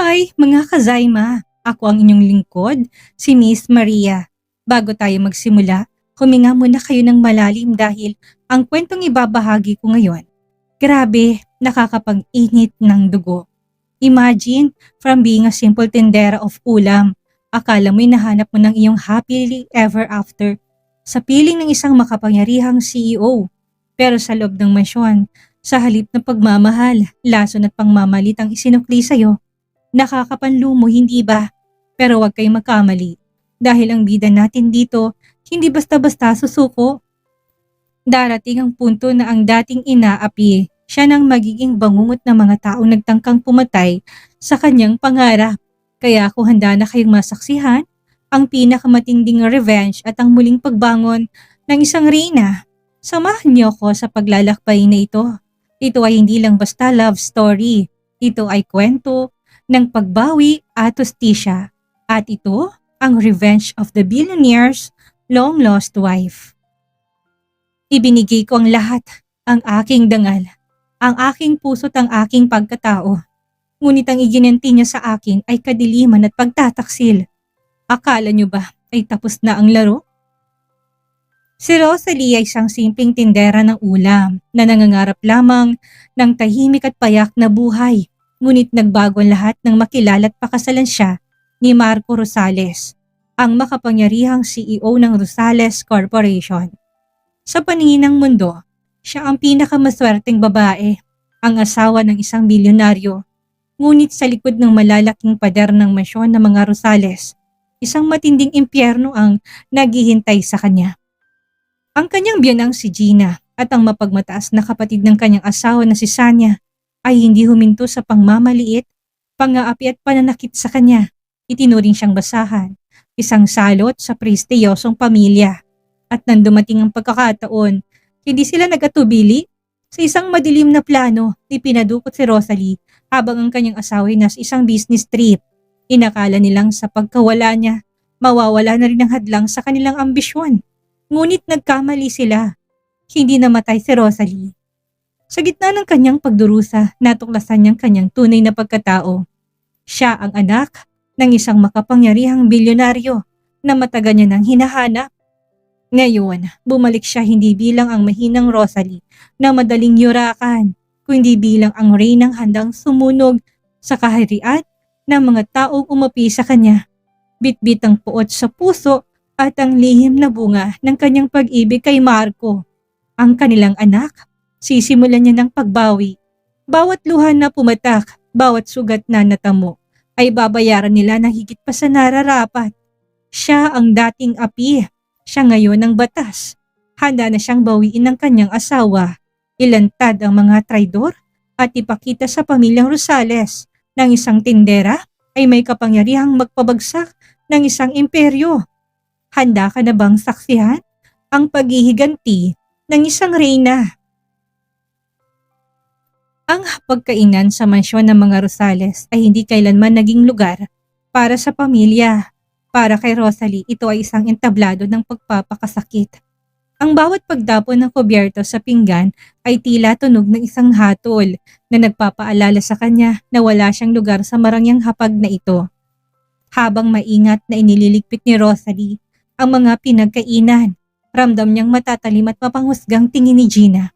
Hi, mga kazayma! Ako ang inyong lingkod, si Miss Maria. Bago tayo magsimula, huminga muna kayo ng malalim dahil ang kwentong ibabahagi ko ngayon, grabe, nakakapag-init ng dugo. Imagine, from being a simple tendera of ulam, akala mo'y nahanap mo ng iyong happily ever after sa piling ng isang makapangyarihang CEO. Pero sa loob ng mansyon, sa halip ng pagmamahal, lason at pangmamalit ang isinukli sa'yo, nakakapanlumo, hindi ba? Pero huwag kayong magkamali. Dahil ang bida natin dito, hindi basta-basta susuko. Darating ang punto na ang dating inaapi, siya nang magiging bangungot ng mga taong nagtangkang pumatay sa kanyang pangarap. Kaya kung handa na kayong masaksihan, ang pinakamatinding revenge at ang muling pagbangon ng isang reyna, samahan niyo ako sa paglalakbay na ito. Ito ay hindi lang basta love story. Ito ay kwento ng pagbawi at hustisya. At ito ang Revenge of the Billionaire's Long-Lost Wife. Ibinigay ko ang lahat, ang aking dangal, ang aking puso't ang aking pagkatao. Ngunit ang iginanti niya sa akin ay kadiliman at pagtataksil. Akala niyo ba ay tapos na ang laro? Si Rosalie ay isang simpleng tindera ng ulam na nangangarap lamang ng tahimik at payak na buhay. Ngunit nagbago ang lahat nang makilala at pakasalan siya ni Marco Rosales, ang makapangyarihang CEO ng Rosales Corporation. Sa paningin ng mundo, siya ang pinakamaswerteng babae, ang asawa ng isang bilyonaryo. Ngunit sa likod ng malalaking pader ng mansyon ng mga Rosales, isang matinding impyerno ang naghihintay sa kanya. Ang kanyang biyanang si Gina at ang mapagmataas na kapatid ng kanyang asawa na si Sanya ay hindi huminto sa pangmamaliit, pang-aapi at pananakit sa kanya. Itinuring siyang basahan, isang salot sa prestiyosong pamilya. At nang dumating ang pagkakataon, hindi sila nag-atubili. Sa isang madilim na plano, ipinadukot si Rosalie habang ang kanyang asawa ay nasa isang business trip. Inakala nilang sa pagkawala niya, mawawala na rin ang hadlang sa kanilang ambisyon. Ngunit nagkamali sila. Hindi namatay si Rosalie. Sa gitna ng kanyang pagdurusa, natuklasan niyang kanyang tunay na pagkatao. Siya ang anak ng isang makapangyarihang bilyonaryo na matagal niya nang hinahanap. Ngayon, bumalik siya hindi bilang ang mahinang Rosalie na madaling yurakan, kundi bilang ang reynang handang sumunog sa kaharian ng mga taong umapi sa kanya. Bitbit ang puot sa puso at ang lihim na bunga ng kanyang pag-ibig kay Marco, ang kanilang anak. Sisimulan niya ng pagbawi. Bawat luha na pumatak, bawat sugat na natamo, ay babayaran nila ng higit pa sa nararapat. Siya ang dating api, siya ngayon ang batas. Handa na siyang bawiin ng kanyang asawa. Ilantad ang mga traidor at ipakita sa pamilyang Rosales ng isang tindera ay may kapangyarihang magpabagsak ng isang imperyo. Handa ka na bang saksihan ang paghihiganti ng isang reyna? Ang pagkainan sa mansyon ng mga Rosales ay hindi kailanman naging lugar para sa pamilya. Para kay Rosalie, ito ay isang entablado ng pagpapakasakit. Ang bawat pagdapon ng kubyerto sa pinggan ay tila tunog ng isang hatol na nagpapaalala sa kanya na wala siyang lugar sa marangyang hapag na ito. Habang maingat na inililigpit ni Rosalie ang mga pinagkainan, ramdam niyang matatalim at mapanghusgang tingin ni Gina,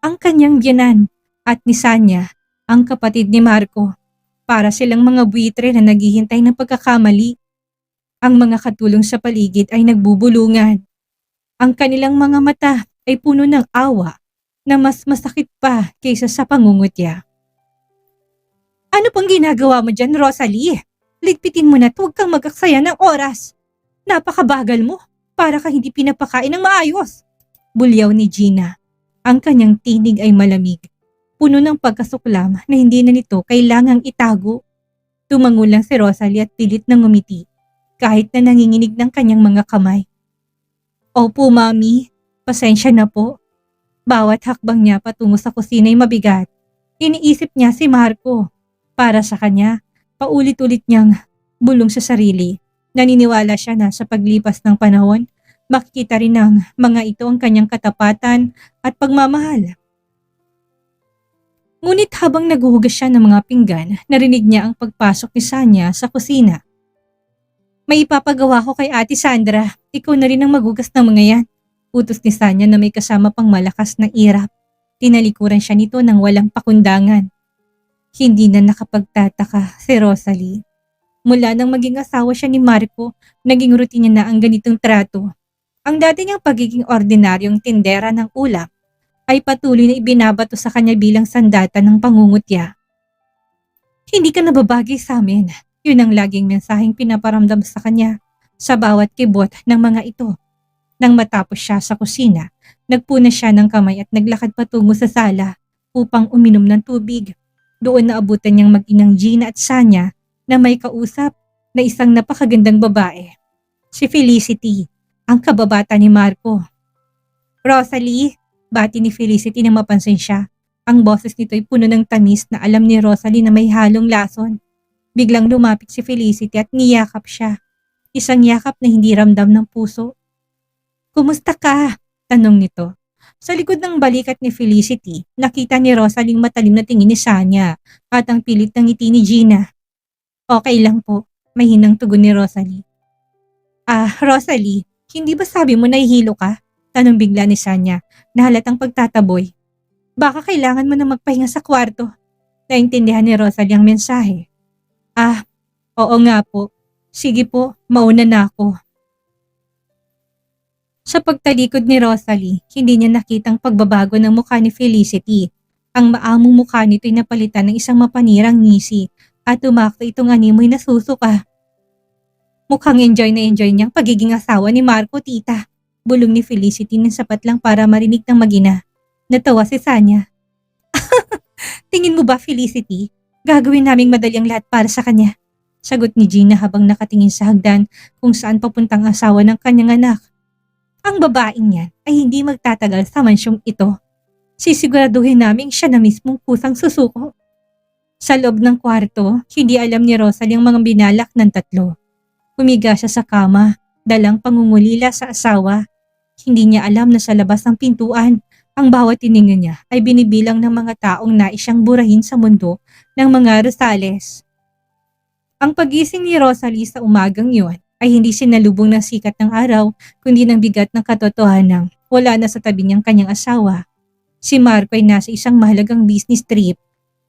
ang kanyang biyanan, at ni Sanya, ang kapatid ni Marco. Para silang mga buitre na naghihintay ng pagkakamali. Ang mga katulong sa paligid ay nagbubulungan. Ang kanilang mga mata ay puno ng awa na mas masakit pa kaysa sa pangungutya. Ano pang ginagawa mo dyan, Rosalie? Ligpitin mo na at huwag kang magaksaya ng oras. Napakabagal mo, para ka hindi pinapakain ng maayos. Bulyaw ni Gina. Ang kanyang tinig ay malamig, puno ng pagkasuklam na hindi na nito kailangang itago. Tumango lang si Rosalie at pilit na ngumiti, kahit na nanginginig ng kanyang mga kamay. Opo, Mami. Pasensya na po. Bawat hakbang niya patungo sa kusina ay mabigat. Iniisip niya si Marco. Para sa kanya, paulit-ulit niyang bulong sa sarili. Naniniwala siya na sa paglipas ng panahon, makikita rin ng mga ito ang kanyang katapatan at pagmamahal. Ngunit habang naghuhugas siya ng mga pinggan, narinig niya ang pagpasok ni Sanya sa kusina. May ipapagawa ko kay Ate Sandra. Ikaw na rin ang maghugas ng mga yan. Utos ni Sanya na may kasama pang malakas na irap. Tinalikuran siya nito ng walang pakundangan. Hindi na nakapagtataka si Rosalie. Mula nang maging asawa siya ni Marco, naging routine niya na ang ganitong trato. Ang dati niyang pagiging ordinaryong tindera ng ulam ay patuloy na ibinabato sa kanya bilang sandata ng pangungutya. Hindi ka nababagay sa amin. Yun ang laging mensaheng pinaparamdam sa kanya sa bawat kibot ng mga ito. Nang matapos siya sa kusina, nagpuna siya ng kamay at naglakad patungo sa sala upang uminom ng tubig. Doon naabutan niyang mag-inang Gina at Sanya na may kausap na isang napakagandang babae. Si Felicity, ang kababata ni Marco. Rosalie, bati ni Felicity nang mapansin siya. Ang boses nito ay puno ng tamis na alam ni Rosalie na may halong lason. Biglang lumapit si Felicity at niyakap siya. Isang yakap na hindi ramdam ng puso. Kumusta ka? Tanong nito. Sa likod ng balikat ni Felicity, nakita ni Rosalie matalim na tingin ni Sanya at ang pilit ng ngiti ni Gina. Okay lang po, mahinang tugon ni Rosalie. Rosalie, hindi ba sabi mo nahihilo ka? Tanong bigla ni Sanya na halatang pagtataboy. Baka kailangan mo na magpahinga sa kwarto. Naintindihan ni Rosalie ang mensahe. Oo nga po. Sige po, mauna na ako. Sa pagtalikod ni Rosalie, hindi niya nakitang pagbabago ng mukha ni Felicity. Ang maamong mukha nito ay napalitan ng isang mapanirang ngisi at umakto itong animoy na susuka. Mukhang enjoy na enjoy niyang pagiging asawa ni Marco, tita. Bulong ni Felicity ng sapat lang para marinig ng magina. Natawa si Sanya. Tingin mo ba, Felicity? Gagawin naming madali ang lahat para sa kanya. Sagot ni Gina habang nakatingin sa hagdan kung saan papuntang asawa ng kanyang anak. Ang babaeng yan ay hindi magtatagal sa mansyong ito. Sisiguraduhin naming siya na mismong kusang susuko. Sa loob ng kwarto, hindi alam ni Rosalie ang mga binalak ng tatlo. Humiga siya sa kama, dalang pangungulila sa asawa. Hindi niya alam na sa labas ng pintuan, ang bawat tiningin niya ay binibilang ng mga taong nais siyang burahin sa mundo ng mga Rosales. Ang pagising ni Rosalie sa umagang yun ay hindi sinalubong ng sikat ng araw kundi ng bigat ng katotohanan wala na sa tabi niyang kanyang asawa. Si Marco ay nasa isang mahalagang business trip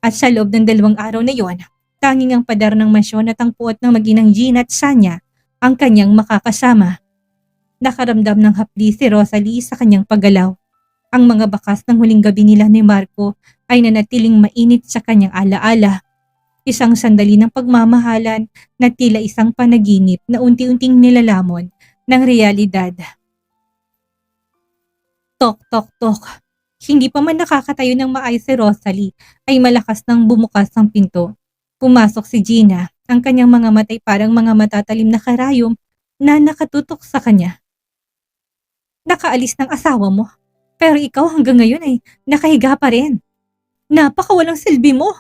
at sa loob ng 2 araw na yon, tanging ang padar ng mansyon at ang puot ng maginang Gina at Sanya ang kanyang makakasama. Nakaramdam ng hapdi si Rosalie sa kanyang paggalaw. Ang mga bakas ng huling gabi nila ni Marco ay nanatiling mainit sa kanyang alaala. Isang sandali ng pagmamahalan na tila isang panaginip na unti-unting nilalamon ng realidad. Tok, tok, tok. Hindi pa man nakakatayo ng maayos si Rosalie ay malakas nang bumukas ang pinto. Pumasok si Gina, ang kanyang mga matay parang mga matatalim na karayom na nakatutok sa kanya. Nakaalis ng asawa mo, pero ikaw hanggang ngayon ay nakahiga pa rin. Napakawalang silbi mo.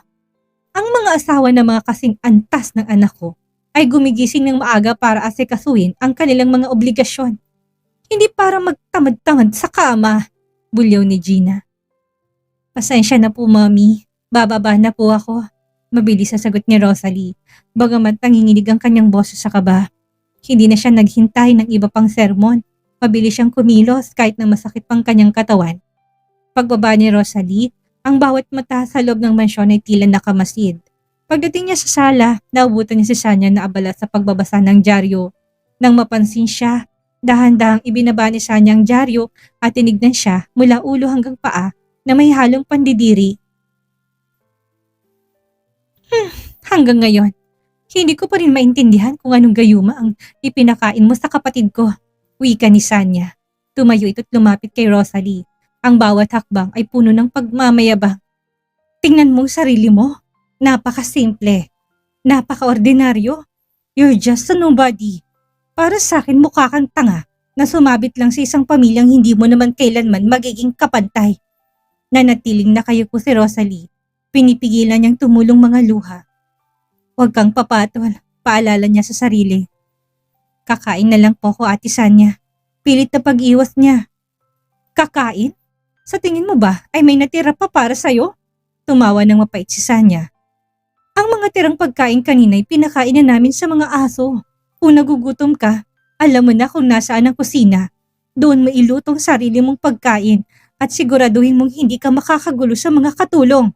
Ang mga asawa na mga kasing antas ng anak ko ay gumigising ng maaga para asikasuhin ang kanilang mga obligasyon. Hindi para magtamad-tamad sa kama, bulyaw ni Gina. Pasensya na po, Mami. Bababa na po ako. Mabilis sa sagot ni Rosalie, bagamat nanginginig ang kanyang boses sa kaba. Hindi na siya naghintay ng iba pang sermon. Mabilis siyang kumilos kahit na masakit pang kanyang katawan. Pagbaba ni Rosalie, ang bawat mata sa loob ng mansyon ay tila nakamasid. Pagdating niya sa sala, naubutan niya si Sanya na abala sa pagbabasa ng dyaryo. Nang mapansin siya, dahan-dahang ibinaba ni Sanya ang dyaryo at tinignan siya mula ulo hanggang paa na may halong pandidiri. Hanggang ngayon, hindi ko pa rin maintindihan kung anong gayuma ang ipinakain mo sa kapatid ko. Wika ni Sanya. Tumayo ito't lumapit kay Rosalie. Ang bawat hakbang ay puno ng pagmamayabang. Tingnan mo sarili mo. Napakasimple. Napaka-ordinaryo. You're just a nobody. Para sa akin mukha kang tanga na sumabit lang sa isang pamilyang hindi mo naman kailanman magiging kapantay. Nanatiling nakayuko si Rosalie. Pinipigilan niyang tumulong mga luha. Huwag kang papatol, paalala niya sa sarili. Kakain na lang po ako, Ate Sanya. Pilit na pag-iwas niya. Kakain? Sa tingin mo ba ay may natira pa para sa'yo? Tumawa ng mapait si Sanya. Ang mga tirang pagkain kanina'y pinakain na namin sa mga aso. Kung nagugutom ka, alam mo na kung nasaan ang kusina. Doon mo ilutong sarili mong pagkain at siguraduhin mong hindi ka makakagulo sa mga katulong.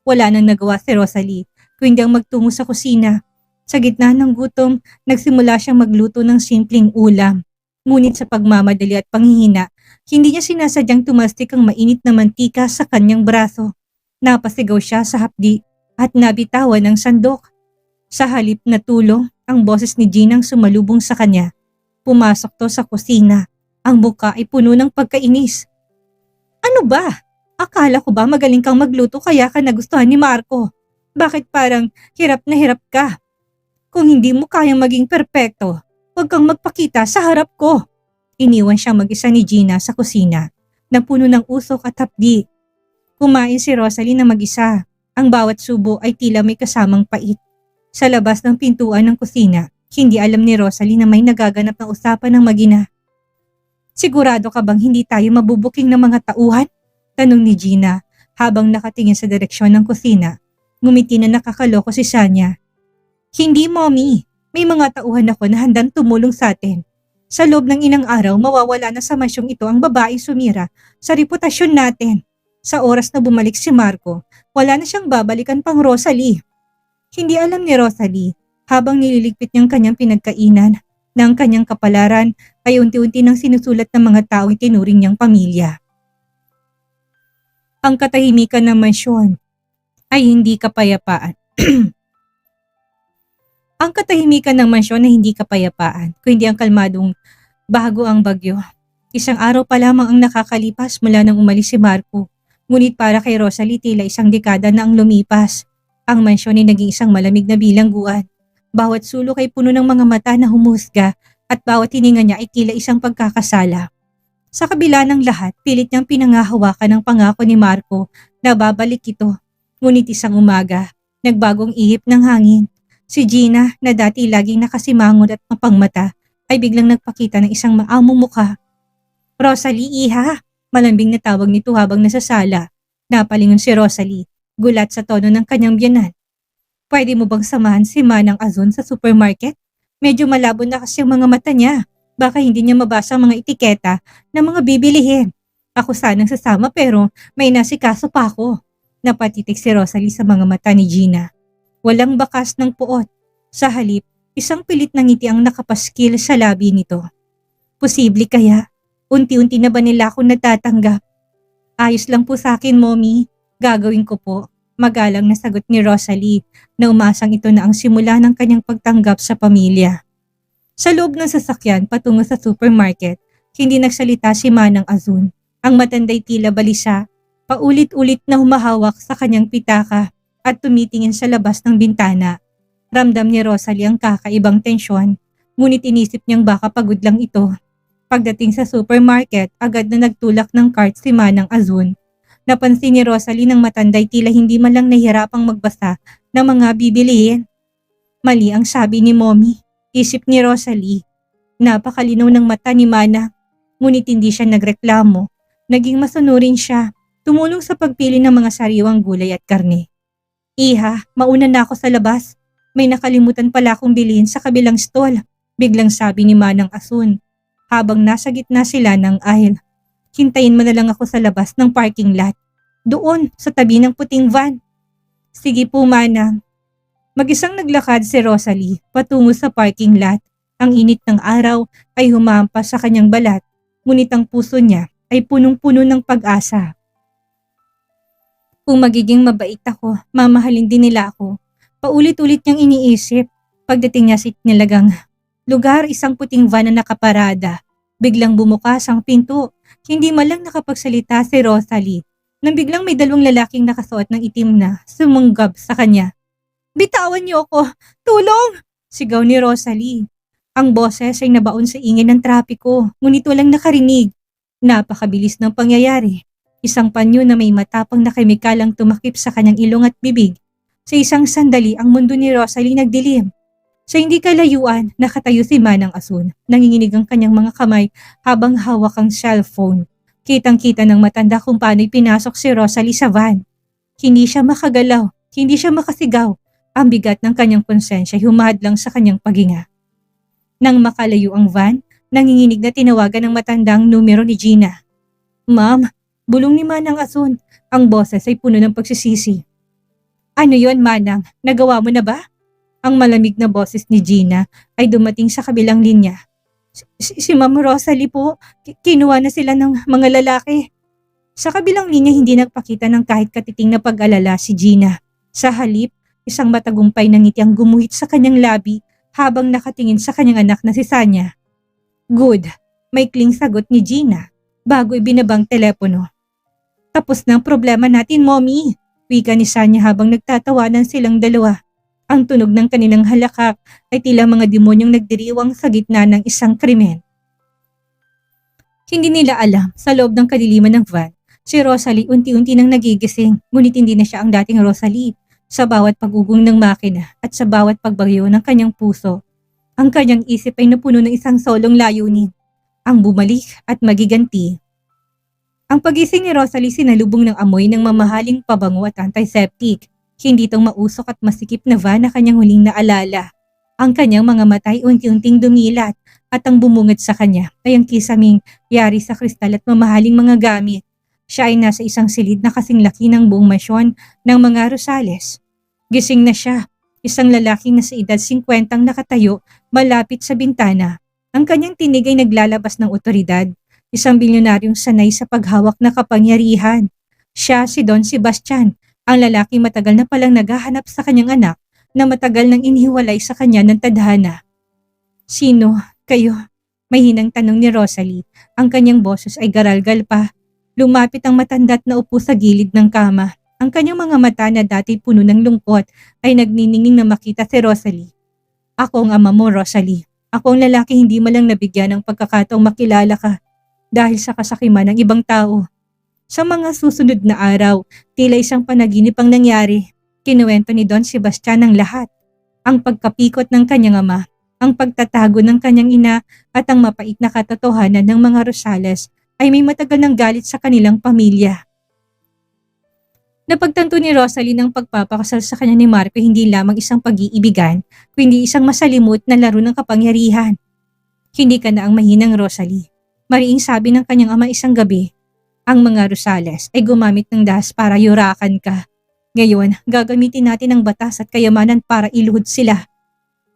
Wala nang nagawa si Rosalie, kundi ang magtungo sa kusina. Sa gitna ng gutom, nagsimula siyang magluto ng simpleng ulam. Ngunit sa pagmamadali at panghihina, hindi niya sinasadyang tumastik ang mainit na mantika sa kanyang braso. Napasigaw siya sa hapdi at nabitawan ng sandok. Sa halip na tulong, ang boses ni Ginang sumalubong sa kanya. Pumasok to sa kusina. Ang muka ay puno ng pagkainis. Ano ba? Akala ko ba magaling kang magluto kaya ka nagustuhan ni Marco? Bakit parang hirap na hirap ka? Kung hindi mo kayang maging perpekto, huwag kang magpakita sa harap ko. Iniwan siyang mag-isa ni Gina sa kusina na puno ng usok at hapdi. Kumain si Rosalie na mag-isa. Ang bawat subo ay tila may kasamang pait. Sa labas ng pintuan ng kusina, hindi alam ni Rosalie na may nagaganap na usapan ng mag-ina. Sigurado ka bang hindi tayo mabubuking ng mga tauhan? Tanong ni Gina habang nakatingin sa direksyon ng kusina. Ngumiti na nakakaloko si Sanya. Hindi, Mommy. May mga tauhan ako na handang tumulong sa atin. Sa loob ng ilang araw, mawawala na sa mansyong ito ang babaeng sumira sa reputasyon natin. Sa oras na bumalik si Marco, wala na siyang babalikan pang Rosalie. Hindi alam ni Rosalie habang nililigpit niyang kanyang pinagkainan na ang kanyang kapalaran ay unti-unti nang sinusulat ng mga taong tinuring niyang pamilya. Ang katahimikan ng mansyon ay hindi kapayapaan. Ang katahimikan ng mansyon ay hindi kapayapaan, kundi ang kalmadong bago ang bagyo. Isang araw pa lamang ang nakakalipas mula nang umalis si Marco. Ngunit para kay Rosalie tila isang dekada na ang lumipas. Ang mansyon ay naging isang malamig na bilangguan. Bawat sulok ay puno ng mga mata na humusga at bawat hininga niya ay tila isang pagkakasala. Sa kabila ng lahat, pilit niyang pinangahawakan ng pangako ni Marco na babalik ito. Ngunit isang umaga, nagbagong ihip ng hangin. Si Gina na dati laging nakasimangot at mapangmata ay biglang nagpakita ng isang maamong mukha. Rosalie, iha! Malambing na tawag nito habang nasa sala. Napalingon si Rosalie, gulat sa tono ng kanyang biyanan. Pwede mo bang samahan si Manang Azon sa supermarket? Medyo malabo na kasi ang mga mata niya. Baka hindi niya mabasa ang mga etiketa ng mga bibilihin. Ako sanang sasama pero may nasikaso pa ako. Napatitik si Rosalie sa mga mata ni Gina. Walang bakas ng puot. Sa halip, isang pilit na ngiti ang nakapaskil sa labi nito. Posible kaya? Unti-unti na ba nila akong natatanggap? Ayos lang po sa akin, Mommy. Gagawin ko po. Magalang na sagot ni Rosalie na umasang ito na ang simula ng kanyang pagtanggap sa pamilya. Sa loob ng sasakyan patungo sa supermarket, hindi nagsalita si Manang Azun. Ang matanday tila balisa, paulit-ulit na humahawak sa kanyang pitaka at tumitingin sa labas ng bintana. Ramdam ni Rosalie ang kakaibang tensyon, ngunit inisip niyang baka pagod lang ito. Pagdating sa supermarket, agad na nagtulak ng cart si Manang Azun. Napansin ni Rosalie ng matanday tila hindi man lang nahihirapang magbasa ng mga bibilihin. Mali ang sabi ni Mommy, isip ni Rosalie. Napakalinaw ng mata ni Manang, ngunit hindi siya nagreklamo. Naging masunurin siya, tumulong sa pagpili ng mga sariwang gulay at karne. Iha, mauna na ako sa labas. May nakalimutan pala akong bilhin sa kabilang stall, biglang sabi ni Manang Azun. Habang nasa gitna sila ng aisle, hintayin mo na lang ako sa labas ng parking lot. Doon, sa tabi ng puting van. Sige po, Manang. Mag-isang naglakad si Rosalie patungo sa parking lot. Ang init ng araw ay humampas sa kanyang balat, ngunit ang puso niya ay punong-puno ng pag-asa. Kung magiging mabait ako, mamahalin din nila ako. Paulit-ulit niyang iniisip. Pagdating niya sa nilagang lugar, isang puting van na nakaparada. Biglang bumukas ang pinto. Hindi man lang nakapagsalita si Rosalie nang biglang may dalawang lalaking nakasuot ng itim na sumunggab sa kanya. Bitawan niyo ako! Tulong! Sigaw ni Rosalie. Ang boses ay nabaon sa ingay ng trapiko, ngunit walang nakarinig. Napakabilis ng pangyayari. Isang panyo na may matapang na kemikal ang tumakip sa kanyang ilong at bibig. Sa isang sandali, ang mundo ni Rosalie nagdilim. Sa hindi kalayuan, nakatayo si Manang Azun. Nanginginig ang kanyang mga kamay habang hawak ang cellphone. Kitang-kita ng matanda kung paano'y pinasok si Rosalie sa van. Hindi siya makagalaw, hindi siya makasigaw. Ang bigat ng kanyang konsensya ay humahadlang sa kanyang paghinga. Nang makalayo ang van, nanginginig na tinawagan ng matandang numero ni Gina. Ma'am, bulong ni Manang Asun. Ang boses ay puno ng pagsisisi. Ano yon, Manang? Nagawa mo na ba? Ang malamig na boses ni Gina ay dumating sa kabilang linya. Si Ma'am Rosalie po, kinuha na sila ng mga lalaki. Sa kabilang linya hindi nagpakita ng kahit katiting na pag-alala si Gina. Sa halip, isang matagumpay na ngiti ang gumuhit sa kanyang labi habang nakatingin sa kanyang anak na si Sanya. Good, maikling sagot ni Gina bago ibinabang telepono. Tapos na ang problema natin, Mommy, wika ni Sanya habang nagtatawanan silang dalawa. Ang tunog ng kanilang halakak ay tila mga demonyong nagdiriwang sa gitna ng isang krimen. Hindi nila alam, sa loob ng kadiliman ng van, si Rosalie unti-unti nang nagigising, ngunit hindi na siya ang dating Rosalie. Sa bawat pag-ugong ng makina at sa bawat pagbagyo ng kanyang puso, ang kanyang isip ay napuno ng isang solong layunin, ang bumalik at magiganti. Ang pagising ni Rosalie sinalubong ng amoy ng mamahaling pabango at antiseptic. Hindi itong mausok at masikip na van na kanyang huling naalala. Ang kanyang mga mata ay unti-unting dumilat at ang bumungad sa kanya ay ang kisaming yari sa kristal at mamahaling mga gamit. Siya ay nasa isang silid na kasing laki ng buong mansyon ng mga Rosales. Gising na siya, isang lalaking nasa edad 50 ang nakatayo malapit sa bintana. Ang kanyang tinig ay naglalabas ng otoridad, isang bilyonaryong sanay sa paghawak na kapangyarihan. Siya si Don Sebastian, ang lalaki matagal na palang naghahanap sa kanyang anak na matagal nang inihiwalay sa kanya ng tadhana. Sino kayo? Mahinang tanong ni Rosalie. Ang kanyang boses ay garalgal pa. Lumapit ang matanda't naupo sa gilid ng kama. Ang kanyang mga mata na dati puno ng lungkot ay nagniningning na makita si Rosalie. Ako ang ama mo, Rosalie. Ako ang lalaki hindi malang nabigyan ng pagkakataong makilala ka dahil sa kasakiman ng ibang tao. Sa mga susunod na araw, tila isang panaginip ang nangyari. Kinuwento ni Don Sebastian ang lahat. Ang pagkapikot ng kanyang ama, ang pagtatago ng kanyang ina at ang mapait na katotohanan ng mga Rosales ay may matagal ng galit sa kanilang pamilya. Napagtanto ni Rosalie ng pagpapakasal sa kanya ni Marco hindi lamang isang pag-iibigan, kundi isang masalimut na laro ng kapangyarihan. Hindi ka na ang mahinang, Rosalie. Mariing sabi ng kanyang ama isang gabi. Ang mga Rosales ay gumamit ng dahas para yurakan ka. Ngayon, gagamitin natin ang batas at kayamanan para iluhod sila.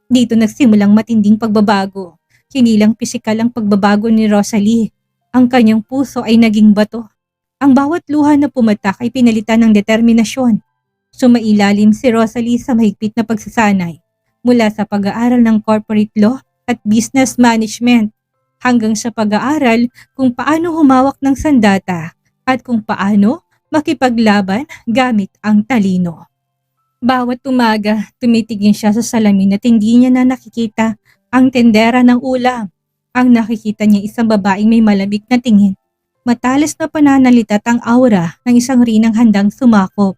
Dito nagsimulang matinding pagbabago. Hindi lang pisikal ang pagbabago ni Rosalie. Ang kanyang puso ay naging bato. Ang bawat luha na pumatak ay pinalitan ng determinasyon. Sumailalim si Rosalie sa mahigpit na pagsasanay mula sa pag-aaral ng corporate law at business management hanggang sa pag-aaral kung paano humawak ng sandata at kung paano makipaglaban gamit ang talino. Bawat umaga, tumitingin siya sa salamin at hindi niya na nakikita ang tendera ng ulam. Ang nakikita niya isang babaeng may malamig na tingin. Matalas na pananalita at ang aura ng isang rinang handang sumakop.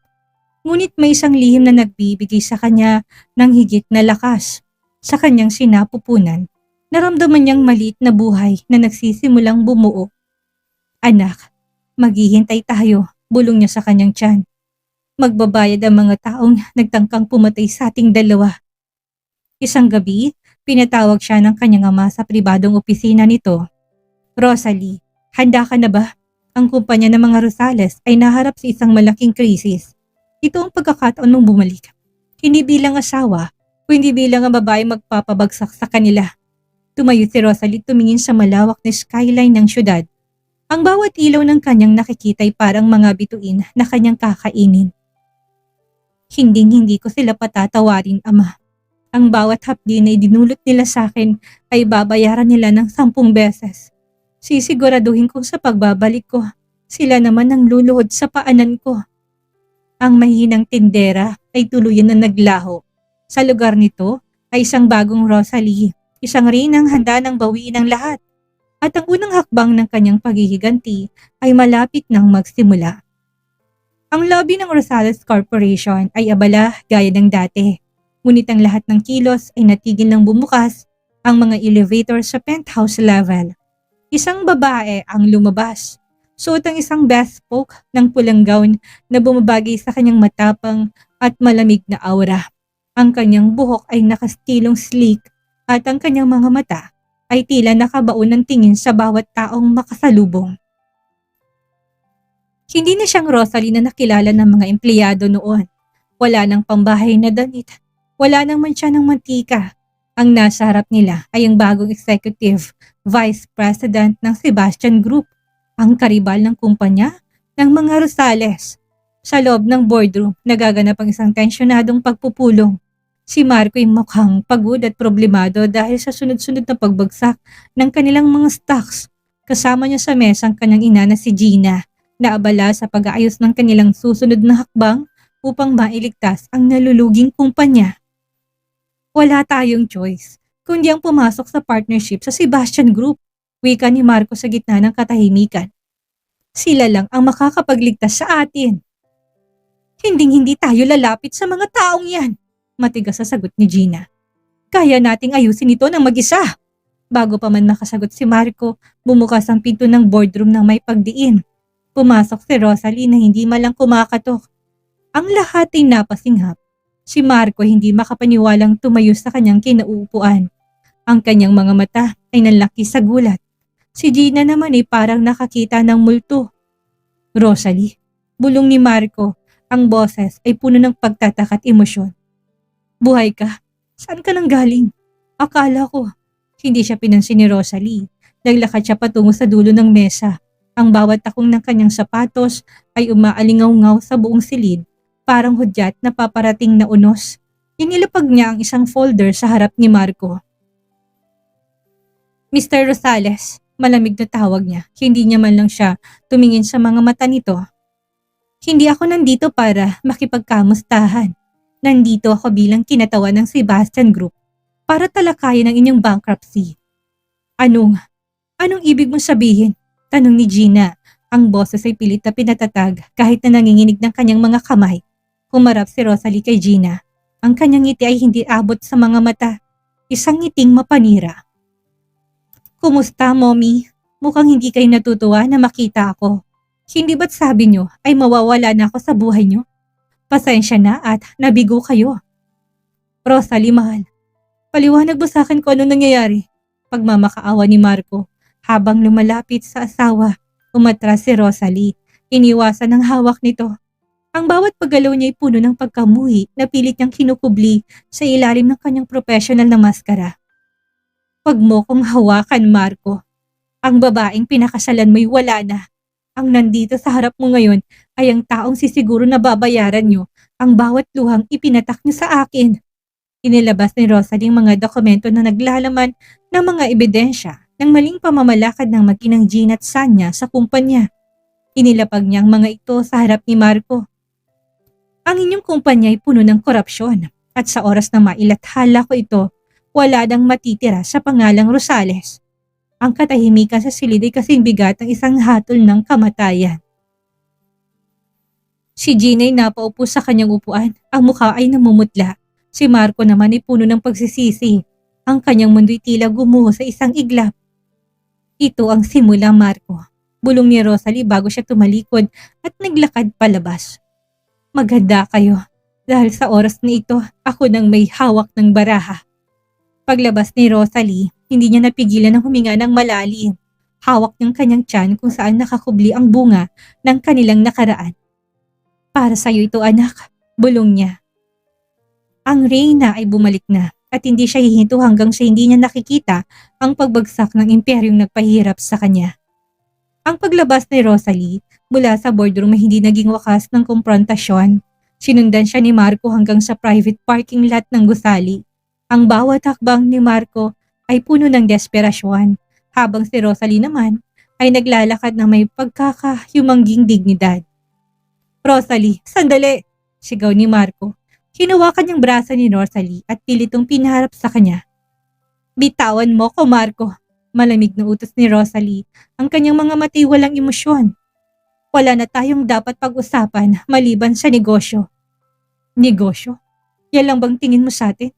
Ngunit may isang lihim na nagbibigay sa kanya ng higit na lakas. Sa kanyang sinapupunan, naramdaman niyang maliit na buhay na nagsisimulang bumuo. Anak, maghihintay tayo, bulong niya sa kanyang tiyan. Magbabayad ang mga taong nagtangkang pumatay sa ating dalawa. Isang gabi, pinatawag siya ng kanyang ama sa pribadong opisina nito. Rosalie, handa ka na ba? Ang kumpanya ng mga Rosales ay naharap sa isang malaking krisis. Ito ang pagkakataon mong bumalik. Hindi bilang asawa, kundi bilang ang babae magpapabagsak sa kanila. Tumayo si Rosalie tumingin sa malawak na skyline ng syudad. Ang bawat ilaw ng kanyang nakikita ay parang mga bituin na kanyang kakainin. Hinding-hindi ko sila patatawarin, Ama. Ang bawat hapdi na idinulot nila sa akin ay babayaran nila ng 10 beses. Sisiguraduhin ko sa pagbabalik ko, sila naman ang luluhod sa paanan ko. Ang mahinang tindera ay tuluyan na naglaho. Sa lugar nito ay isang bagong Rosalie, isang rinang handa ng bawiin ang lahat. At ang unang hakbang ng kanyang paghihiganti ay malapit nang magsimula. Ang lobby ng Rosales Corporation ay abala gaya ng dati. Ngunit ang lahat ng kilos ay natigil ng bumukas ang mga elevator sa penthouse level. Isang babae ang lumabas. Suot ang isang bespoke ng pulang gown na bumabagay sa kanyang matapang at malamig na aura. Ang kanyang buhok ay nakastilong sleek at ang kanyang mga mata ay tila nakabaon ng tingin sa bawat taong makasalubong. Hindi na siyang Rosalie na nakilala ng mga empleyado noon. Wala nang pambahay na damit. Wala nang mantsa ng mantika. Ang nasa harap nila ay ang bagong executive vice president ng Sebastian Group, ang karibal ng kumpanya ng mga Rosales. Sa loob ng boardroom, nagaganap ang isang tensyonadong pagpupulong. Si Marco ay mukhang pagod at problemado dahil sa sunod-sunod na pagbagsak ng kanilang mga stocks. Kasama niya sa mesa ang kanyang ina na si Gina, na abala sa pag-aayos ng kanilang susunod na hakbang upang mailigtas ang naluluging kumpanya. Wala tayong choice, kundi ang pumasok sa partnership sa Sebastian Group, wika ni Marco sa gitna ng katahimikan. Sila lang ang makakapagligtas sa atin. Hinding-hindi tayo lalapit sa mga taong yan, matigas sa sagot ni Gina. Kaya nating ayusin ito ng mag-isa. Bago pa man makasagot si Marco, bumukas ang pinto ng boardroom ng may pagdiin. Pumasok si Rosalie na hindi malang kumakatok. Ang lahat ay napasinghap. Si Marco hindi makapaniwalang tumayo sa kanyang kinauupuan. Ang kanyang mga mata ay nanlaki sa gulat. Si Gina naman ay parang nakakita ng multo. Rosalie, bulong ni Marco, ang boses ay puno ng pagtataka at emosyon. Buhay ka? Saan ka nang galing? Akala ko. Hindi siya pinansin ni Rosalie. Naglakad siya patungo sa dulo ng mesa. Ang bawat takong ng kanyang sapatos ay umaalingaw-ngaw sa buong silid, parang hudyat na paparating na unos. Inilapag niya ang isang folder sa harap ni Marco. Mr. Rosales, malamig na tawag niya. Hindi niya man lang siya tumingin sa mga mata nito. Hindi ako nandito para makipagkamustahan. Nandito ako bilang kinatawan ng Sebastian Group para talakayin ang inyong bankruptcy. Anong ibig mong sabihin? Tanong ni Gina. Ang boses ay pilit na pinatatag kahit na nanginginig ng kanyang mga kamay. Humarap si Rosalie kay Gina. Ang kanyang ngiti ay hindi abot sa mga mata. Isang ngiting mapanira. Kumusta, Mommy? Mukhang hindi kayo natutuwa na makita ako. Hindi ba't sabi niyo ay mawawala na ako sa buhay niyo? Pasensya na at nabigo kayo. Rosalie, mahal. Paliwanag mo sa akin kung ano nangyayari. Pagmamakaawa ni Marco. Habang lumalapit sa asawa, umatras si Rosalie. Iniwasan ang hawak nito. Ang bawat paggalaw niya ay puno ng pagkamuhi na pilit niyang kinukubli sa ilalim ng kanyang professional na maskara. Huwag mo kong hawakan, Marco. Ang babaeng pinakasalan mo'y wala na. Ang nandito sa harap mo ngayon ay ang taong sisiguro na babayaran niyo ang bawat luhang ipinatak niyo sa akin. Inilabas ni Rosalie ang mga dokumento na naglalaman ng mga ebidensya ng maling pamamalakad ng mag-inang Gina at Sanya sa kumpanya. Inilapag niya ang mga ito sa harap ni Marco. Ang inyong kumpanya ay puno ng korupsyon at sa oras na mailathala ko ito, wala nang matitira sa pangalang Rosales. Ang katahimikan sa silid ay kasing bigat ng isang hatol ng kamatayan. Si Gina ay napaupo sa kanyang upuan. Ang mukha ay namumutla. Si Marco naman ay puno ng pagsisisi. Ang kanyang mundo'y tila gumuho sa isang iglap. Ito ang simula, Marco. Bulong ni Rosalie bago siya tumalikod at naglakad palabas. Maganda kayo dahil sa oras na ito ako nang may hawak ng baraha. Paglabas ni Rosalie, hindi niya napigilan ng huminga ng malalim. Hawak niyang kanyang tiyan kung saan nakakubli ang bunga ng kanilang nakaraan. Para sa'yo ito, anak, bulong niya. Ang reyna ay bumalik na at hindi siya hihinto hanggang sa hindi niya nakikita ang pagbagsak ng imperyong nagpahirap sa kanya. Ang paglabas ni Rosalie mula sa boardroom ay hindi naging wakas ng komprontasyon. Sinundan siya ni Marco hanggang sa private parking lot ng gusali. Ang bawat hakbang ni Marco ay puno ng desperasyon, habang si Rosalie naman ay naglalakad na may pagkakayumangging dignidad. Rosalie, sandali! Sigaw ni Marco. Hinawakan niyang braso ni Rosalie at pilitong pinaharap sa kanya. Bitawan mo ko, Marco. Malamig na utos ni Rosalie. Ang kanyang mga mata'y walang emosyon. Wala na tayong dapat pag-usapan maliban sa negosyo. Negosyo? Yan lang bang tingin mo sa atin?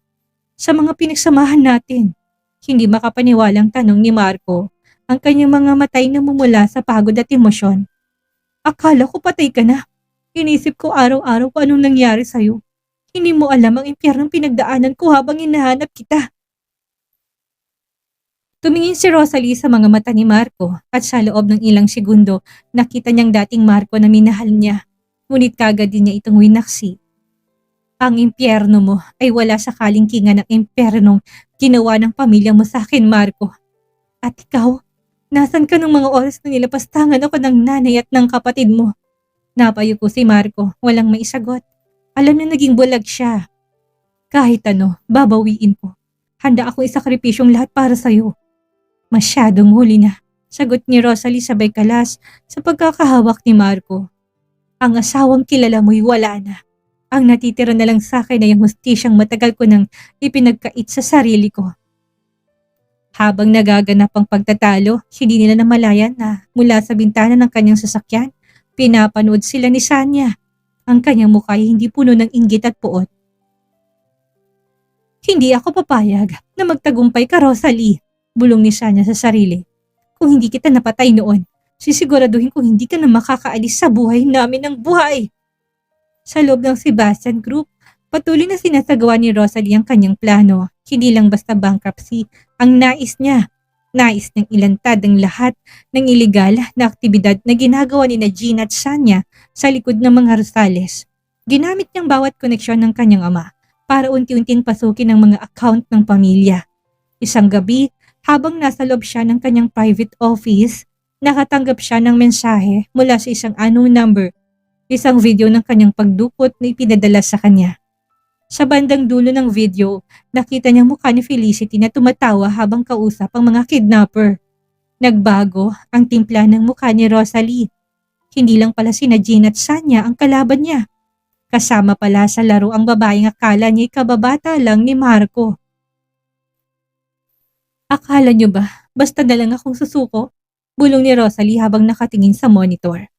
Sa mga pinagsamahan natin? Hindi makapaniwalang tanong ni Marco. Ang kanyang mga matay namumula sa pagod at emosyon. Akala ko patay ka na. Inisip ko araw-araw kung anong nangyari sa'yo. Hindi mo alam ang impyernong pinagdaanan ko habang hinahanap kita. Tumingin si Rosalie sa mga mata ni Marco at sa loob ng ilang segundo nakita niyang dating Marco na minahal niya. Ngunit kagad din niya itong winaksi. Ang impyerno mo ay wala sa kalingkingan ng impyernong ginawa ng pamilya mo sa akin, Marco. At ikaw, nasan ka nung mga oras na nilapastangan ako ng nanay at ng kapatid mo? Napayo ko si Marco, walang maisagot. Alam niya naging bulag siya. Kahit ano, babawiin ko. Handa akong isakripisyong lahat para sa'yo. Masyadong huli na, sagot ni Rosalie sabay kalas sa pagkakahawak ni Marco. Ang asawang kilala mo'y wala na. Ang natitira na lang sa akin ay ang hustisyang matagal ko nang ipinagkait sa sarili ko. Habang nagaganap ang pagtatalo, hindi nila namalayan na mula sa bintana ng kanyang sasakyan, pinapanood sila ni Sanya. Ang kanyang mukha ay hindi puno ng inggit at puot. Hindi ako papayag na magtagumpay ka, Rosalie, bulong ni Sanya sa sarili. Kung hindi kita napatay noon, sisiguraduhin kung hindi ka na makakaalis sa buhay namin ng buhay. Sa loob ng Sebastian Group, patuloy na sinasagawa ni Rosalie ang kanyang plano. Hindi lang basta bankruptcy ang nais niya. Nais niyang ilantad ang lahat ng iligal na aktibidad na ginagawa ni Gina at Sanya sa likod ng mga Rosales. Ginamit niyang bawat koneksyon ng kanyang ama para unti-unting pasukin ang mga account ng pamilya. Isang gabi, habang nasa loob siya ng kanyang private office, nakatanggap siya ng mensahe mula sa isang unknown number. Isang video ng kanyang pagdukot na ipinadala sa kanya. Sa bandang dulo ng video, nakita niyang mukha ni Felicity na tumatawa habang kausap ang mga kidnapper. Nagbago ang timpla ng mukha ni Rosalie. Hindi lang pala sina Gina at Sanya ang kalaban niya. Kasama pala sa laro ang babaeng akala niya'y kababata lang ni Marco. Akala niyo ba, basta na lang akong susuko? Bulong ni Rosalie habang nakatingin sa monitor.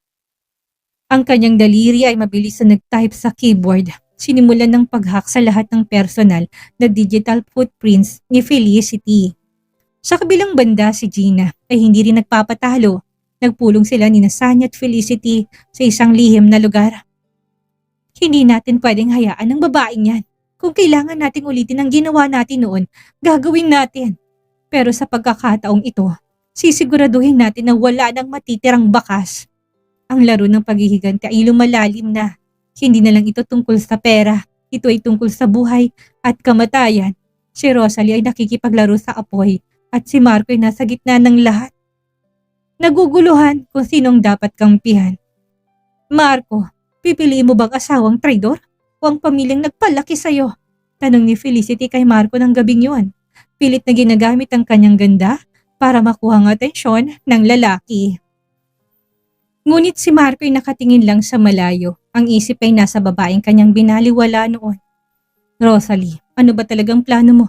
Ang kanyang daliri ay mabilis na nag-type sa keyboard. Sinimulan ng pag-hack sa lahat ng personal na digital footprints ni Felicity. Sa kabilang banda si Gina ay hindi rin nagpapatalo. Nagpulong sila ni Sanya at Felicity sa isang lihim na lugar. Hindi natin pwedeng hayaan ang babaeng yan. Kung kailangan nating ulitin ang ginawa natin noon, gagawin natin. Pero sa pagkakataong ito, sisiguraduhin natin na wala nang matitirang bakas. Ang laro ng paghihiganti ay lumalalim na. Hindi na lang ito tungkol sa pera. Ito ay tungkol sa buhay at kamatayan. Si Rosalie ay nakikipaglaro sa apoy at si Marco ay nasa gitna ng lahat. Naguguluhan kung sinong dapat kampihan. Marco, pipiliin mo bang asawang traidor o ang pamilyang nagpalaki sa'yo? Tanong ni Felicity kay Marco ng gabing yun. Pilit na ginagamit ang kanyang ganda para makuha ang atensyon ng lalaki. Ngunit si Marco ay nakatingin lang sa malayo. Ang isip ay nasa babaeng kanyang binaliwala noon. Rosalie, ano ba talagang plano mo?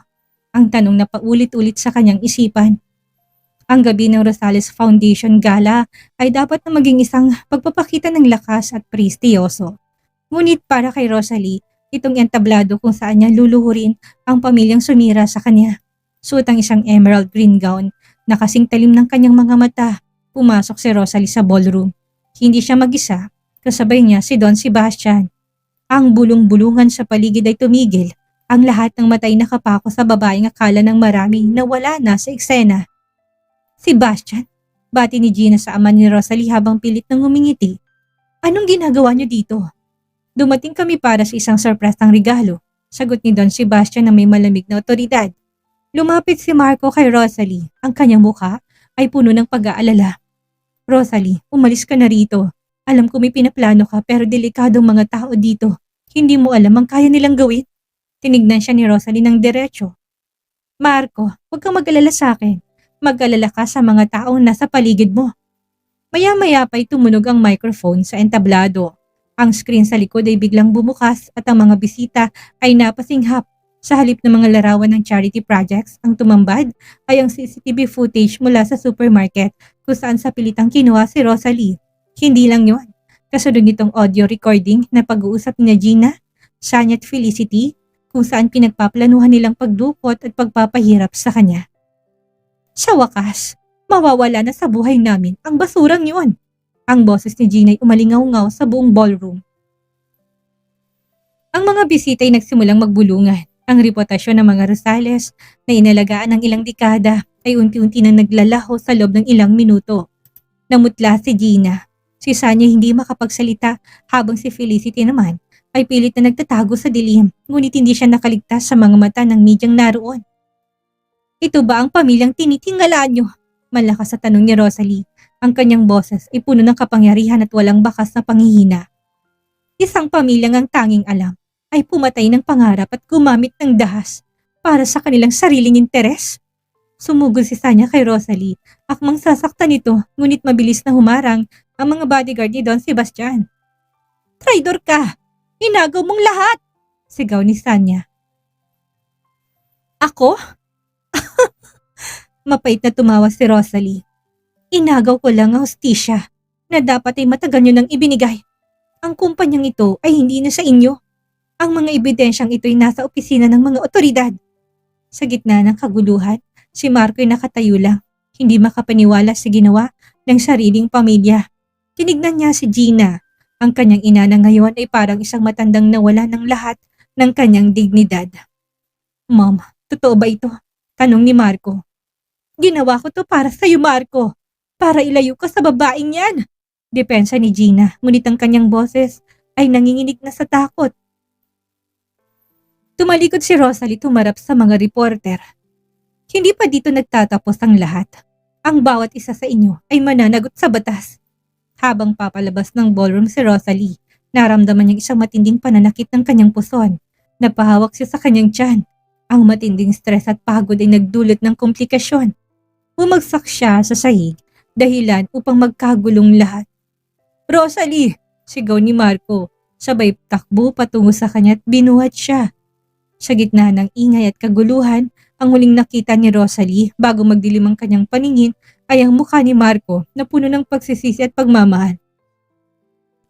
Ang tanong na paulit-ulit sa kanyang isipan. Ang gabi ng Rosales Foundation Gala ay dapat na maging isang pagpapakita ng lakas at prestiyoso. Ngunit para kay Rosalie, itong entablado kung saan niya luluhurin ang pamilyang sumira sa kanya. Suot ang isang emerald green gown na kasing talim ng kanyang mga mata. Pumasok si Rosalie sa ballroom. Hindi siya mag-isa, kasabay niya si Don Sebastian. Ang bulong-bulungan sa paligid ay tumigil. Ang lahat ng matay nakapako sa babaeng akala ng marami na wala na sa eksena. Sebastian, bati ni Gina sa ama ni Rosalie habang pilit nang humingiti. Anong ginagawa niyo dito? Dumating kami para sa isang surpresang regalo, sagot ni Don Sebastian na may malamig na otoridad. Lumapit si Marco kay Rosalie. Ang kanyang mukha ay puno ng pag-aalala. Rosalie, umalis ka na rito. Alam ko may pinaplano ka pero delikadong mga tao dito. Hindi mo alam ang kaya nilang gawin. Tinignan siya ni Rosalie ng diretso. Marco, huwag kang mag-alala sa akin. Mag-alala ka sa mga taong nasa paligid mo. Maya-maya pa'y tumunog ang microphone sa entablado. Ang screen sa likod ay biglang bumukas at ang mga bisita ay napasinghap. Sa halip ng mga larawan ng charity projects, ang tumambad ay ang CCTV footage mula sa supermarket kung saan sa pilitang kinuha si Rosalie. Hindi lang yon. Kasunod nitong audio recording na pag-uusap ni Gina, Sanya at Felicity kung saan pinagpaplanuhan nilang pagdukot at pagpapahirap sa kanya. Sa wakas, Mawawala na sa buhay namin ang basurang yun. Ang boses ni Gina ay umalingaw-ngaw sa buong ballroom. Ang mga bisita ay nagsimulang magbulungan. Ang reputasyon ng mga Rosales na inalagaan ng ilang dekada ay unti-unti nang naglalaho sa loob ng ilang minuto. Namutla si Gina. Si Sanya hindi makapagsalita habang si Felicity naman ay pilit na nagtatago sa dilim, ngunit hindi siya nakaligtas sa mga mata ng medyang naroon. Ito ba ang pamilyang tinitingala nyo? Malakas sa tanong ni Rosalie. Ang kanyang boses ay puno ng kapangyarihan at walang bakas na panghihina. Isang pamilyang ang tanging alam ay pumatay ng pangarap at gumamit ng dahas para sa kanilang sariling interes. Sumugod si Sanya kay Rosalie, akmang sasaktan nito, ngunit mabilis na humarang ang mga bodyguard ni Don Sebastian. Traidor ka! Inagaw mong lahat! Sigaw ni Sanya. Ako? Mapait na tumawa si Rosalie. Inagaw ko lang ang hustisya na dapat ay matagal nyo nang ibinigay. Ang kumpanyang ito ay hindi na sa inyo. Ang mga ebidensyang ito ay nasa opisina ng mga otoridad. Sa gitna ng kaguluhan, si Marco ay nakatayo lang, hindi makapaniwala sa ginawa ng sariling pamilya. Tinignan niya si Gina. Ang kanyang ina na ngayon ay parang isang matandang nawala ng lahat ng kanyang dignidad. Mom, totoo ba ito? Tanong ni Marco. Ginawa ko to para sa'yo, Marco. Para ilayo ka sa babaeng yan. Depensa ni Gina, ngunit ang kanyang boses ay nanginginig na sa takot. Tumalikod si Rosalie tumarap sa mga reporter. Hindi pa dito nagtatapos ang lahat. Ang bawat isa sa inyo ay mananagot sa batas. Habang papalabas ng ballroom si Rosalie, naramdaman niyang isang matinding pananakit ng kanyang puson. Napahawak siya sa kanyang tiyan. Ang matinding stress at pagod ay nagdulot ng komplikasyon. Bumagsak siya sa sahig, dahilan upang magkagulong lahat. Rosalie! Sigaw ni Marco. Sabay takbo patungo sa kanya at binuhat siya. Sa gitna ng ingay at kaguluhan, ang huling nakita ni Rosalie bago magdilim ang kanyang paningin ay ang mukha ni Marco na puno ng pagsisisi at pagmamahal.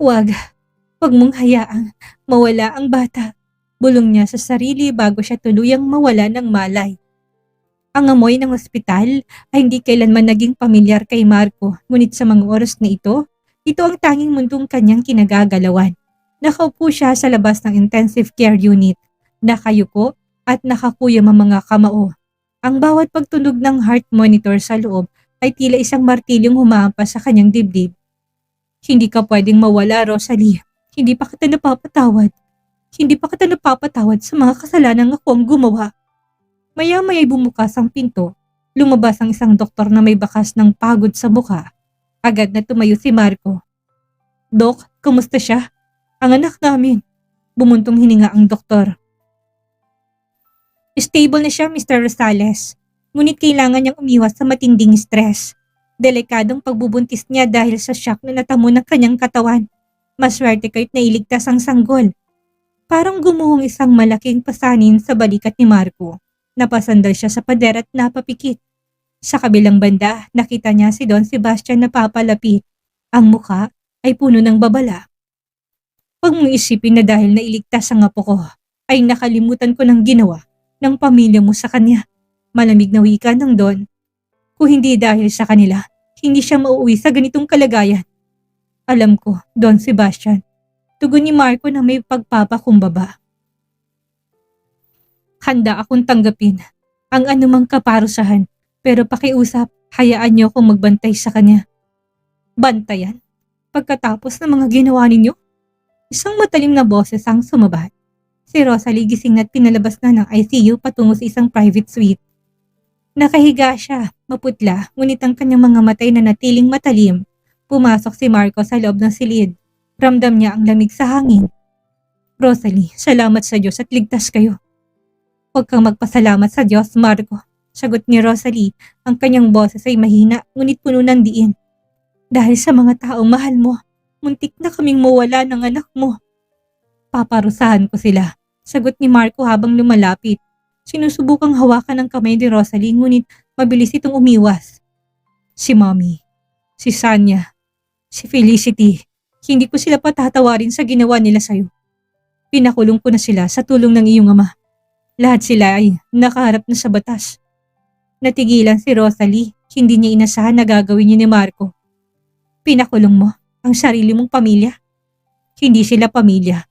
Huwag mong hayaang mawala ang bata. Bulong niya sa sarili bago siya tuluyang mawala ng malay. Ang amoy ng ospital ay hindi kailanman naging pamilyar kay Marco, ngunit sa mga oras na ito ang tanging mundong kanyang kinagagalawan. Nakaupo siya sa labas ng intensive care unit. Nakayuko at nakakuyom ang mga kamao. Ang bawat pagtunog ng heart monitor sa loob ay tila isang martilyong humahampas sa kanyang dibdib. Hindi ka pwedeng mawala, Rosalie. Hindi pa kita napapatawad. Hindi pa kita napapatawad sa mga kasalanang ako ang gumawa. Maya-maya'y bumukas ang pinto. Lumabas ang isang doktor na may bakas ng pagod sa mukha. Agad na tumayo si Marco. Dok, kumusta siya? Ang anak namin. Bumuntong hininga ang doktor. Stable na siya, Mr. Rosales. Ngunit kailangan niyang umiwas sa matinding stress. Delikadong pagbubuntis niya dahil sa shock na natamo ng kanyang katawan. Maswerte kahit nailigtas ang sanggol. Parang gumuhong isang malaking pasanin sa balikat ni Marco. Napasandal siya sa pader at napapikit. Sa kabilang banda, nakita niya si Don Sebastian na papalapit. Ang mukha ay puno ng babala. Huwag mong isipin na dahil nailigtas ang apo ko, ay nakalimutan ko ng ginawa ng pamilya mo sa kanya. Malamig na wika ng Don. Kung hindi dahil sa kanila, hindi siya mauuwi sa ganitong kalagayan. Alam ko, Don Sebastian. Tugon ni Marco na may pagpapakumbaba. Handa akong tanggapin ang anumang kaparusahan, pero pakiusap, hayaan niyo akong magbantay sa kanya. Bantayan? Pagkatapos ng mga ginawa ninyo? Isang matalim na boses ang sumabat. Si Rosalie gising at pinalabas na ng ICU patungo sa isang private suite. Nakahiga siya, maputla, ngunit ang kanyang mga matay na natiling matalim. Pumasok si Marco sa loob ng silid. Ramdam niya ang lamig sa hangin. Rosalie, salamat sa Diyos at ligtas kayo. Huwag kang magpasalamat sa Diyos, Marco. Sagot ni Rosalie, ang kanyang boses ay mahina ngunit puno ng diin. Dahil sa mga taong mahal mo, muntik na kaming mawala ng anak mo. Paparusahan ko sila. Sagot ni Marco habang lumalapit. Sinusubukang hawakan ang kamay ni Rosalie ngunit mabilis itong umiwas. Si Mommy, si Sanya, si Felicity, hindi ko sila patatawarin sa ginawa nila sa'yo. Pinakulong ko na sila sa tulong ng iyong ama. Lahat sila ay nakaharap na sa batas. Natigilan si Rosalie. Hindi niya inasahan na gagawin niya ni Marco. Pinakulong mo ang sarili mong pamilya. Hindi sila pamilya.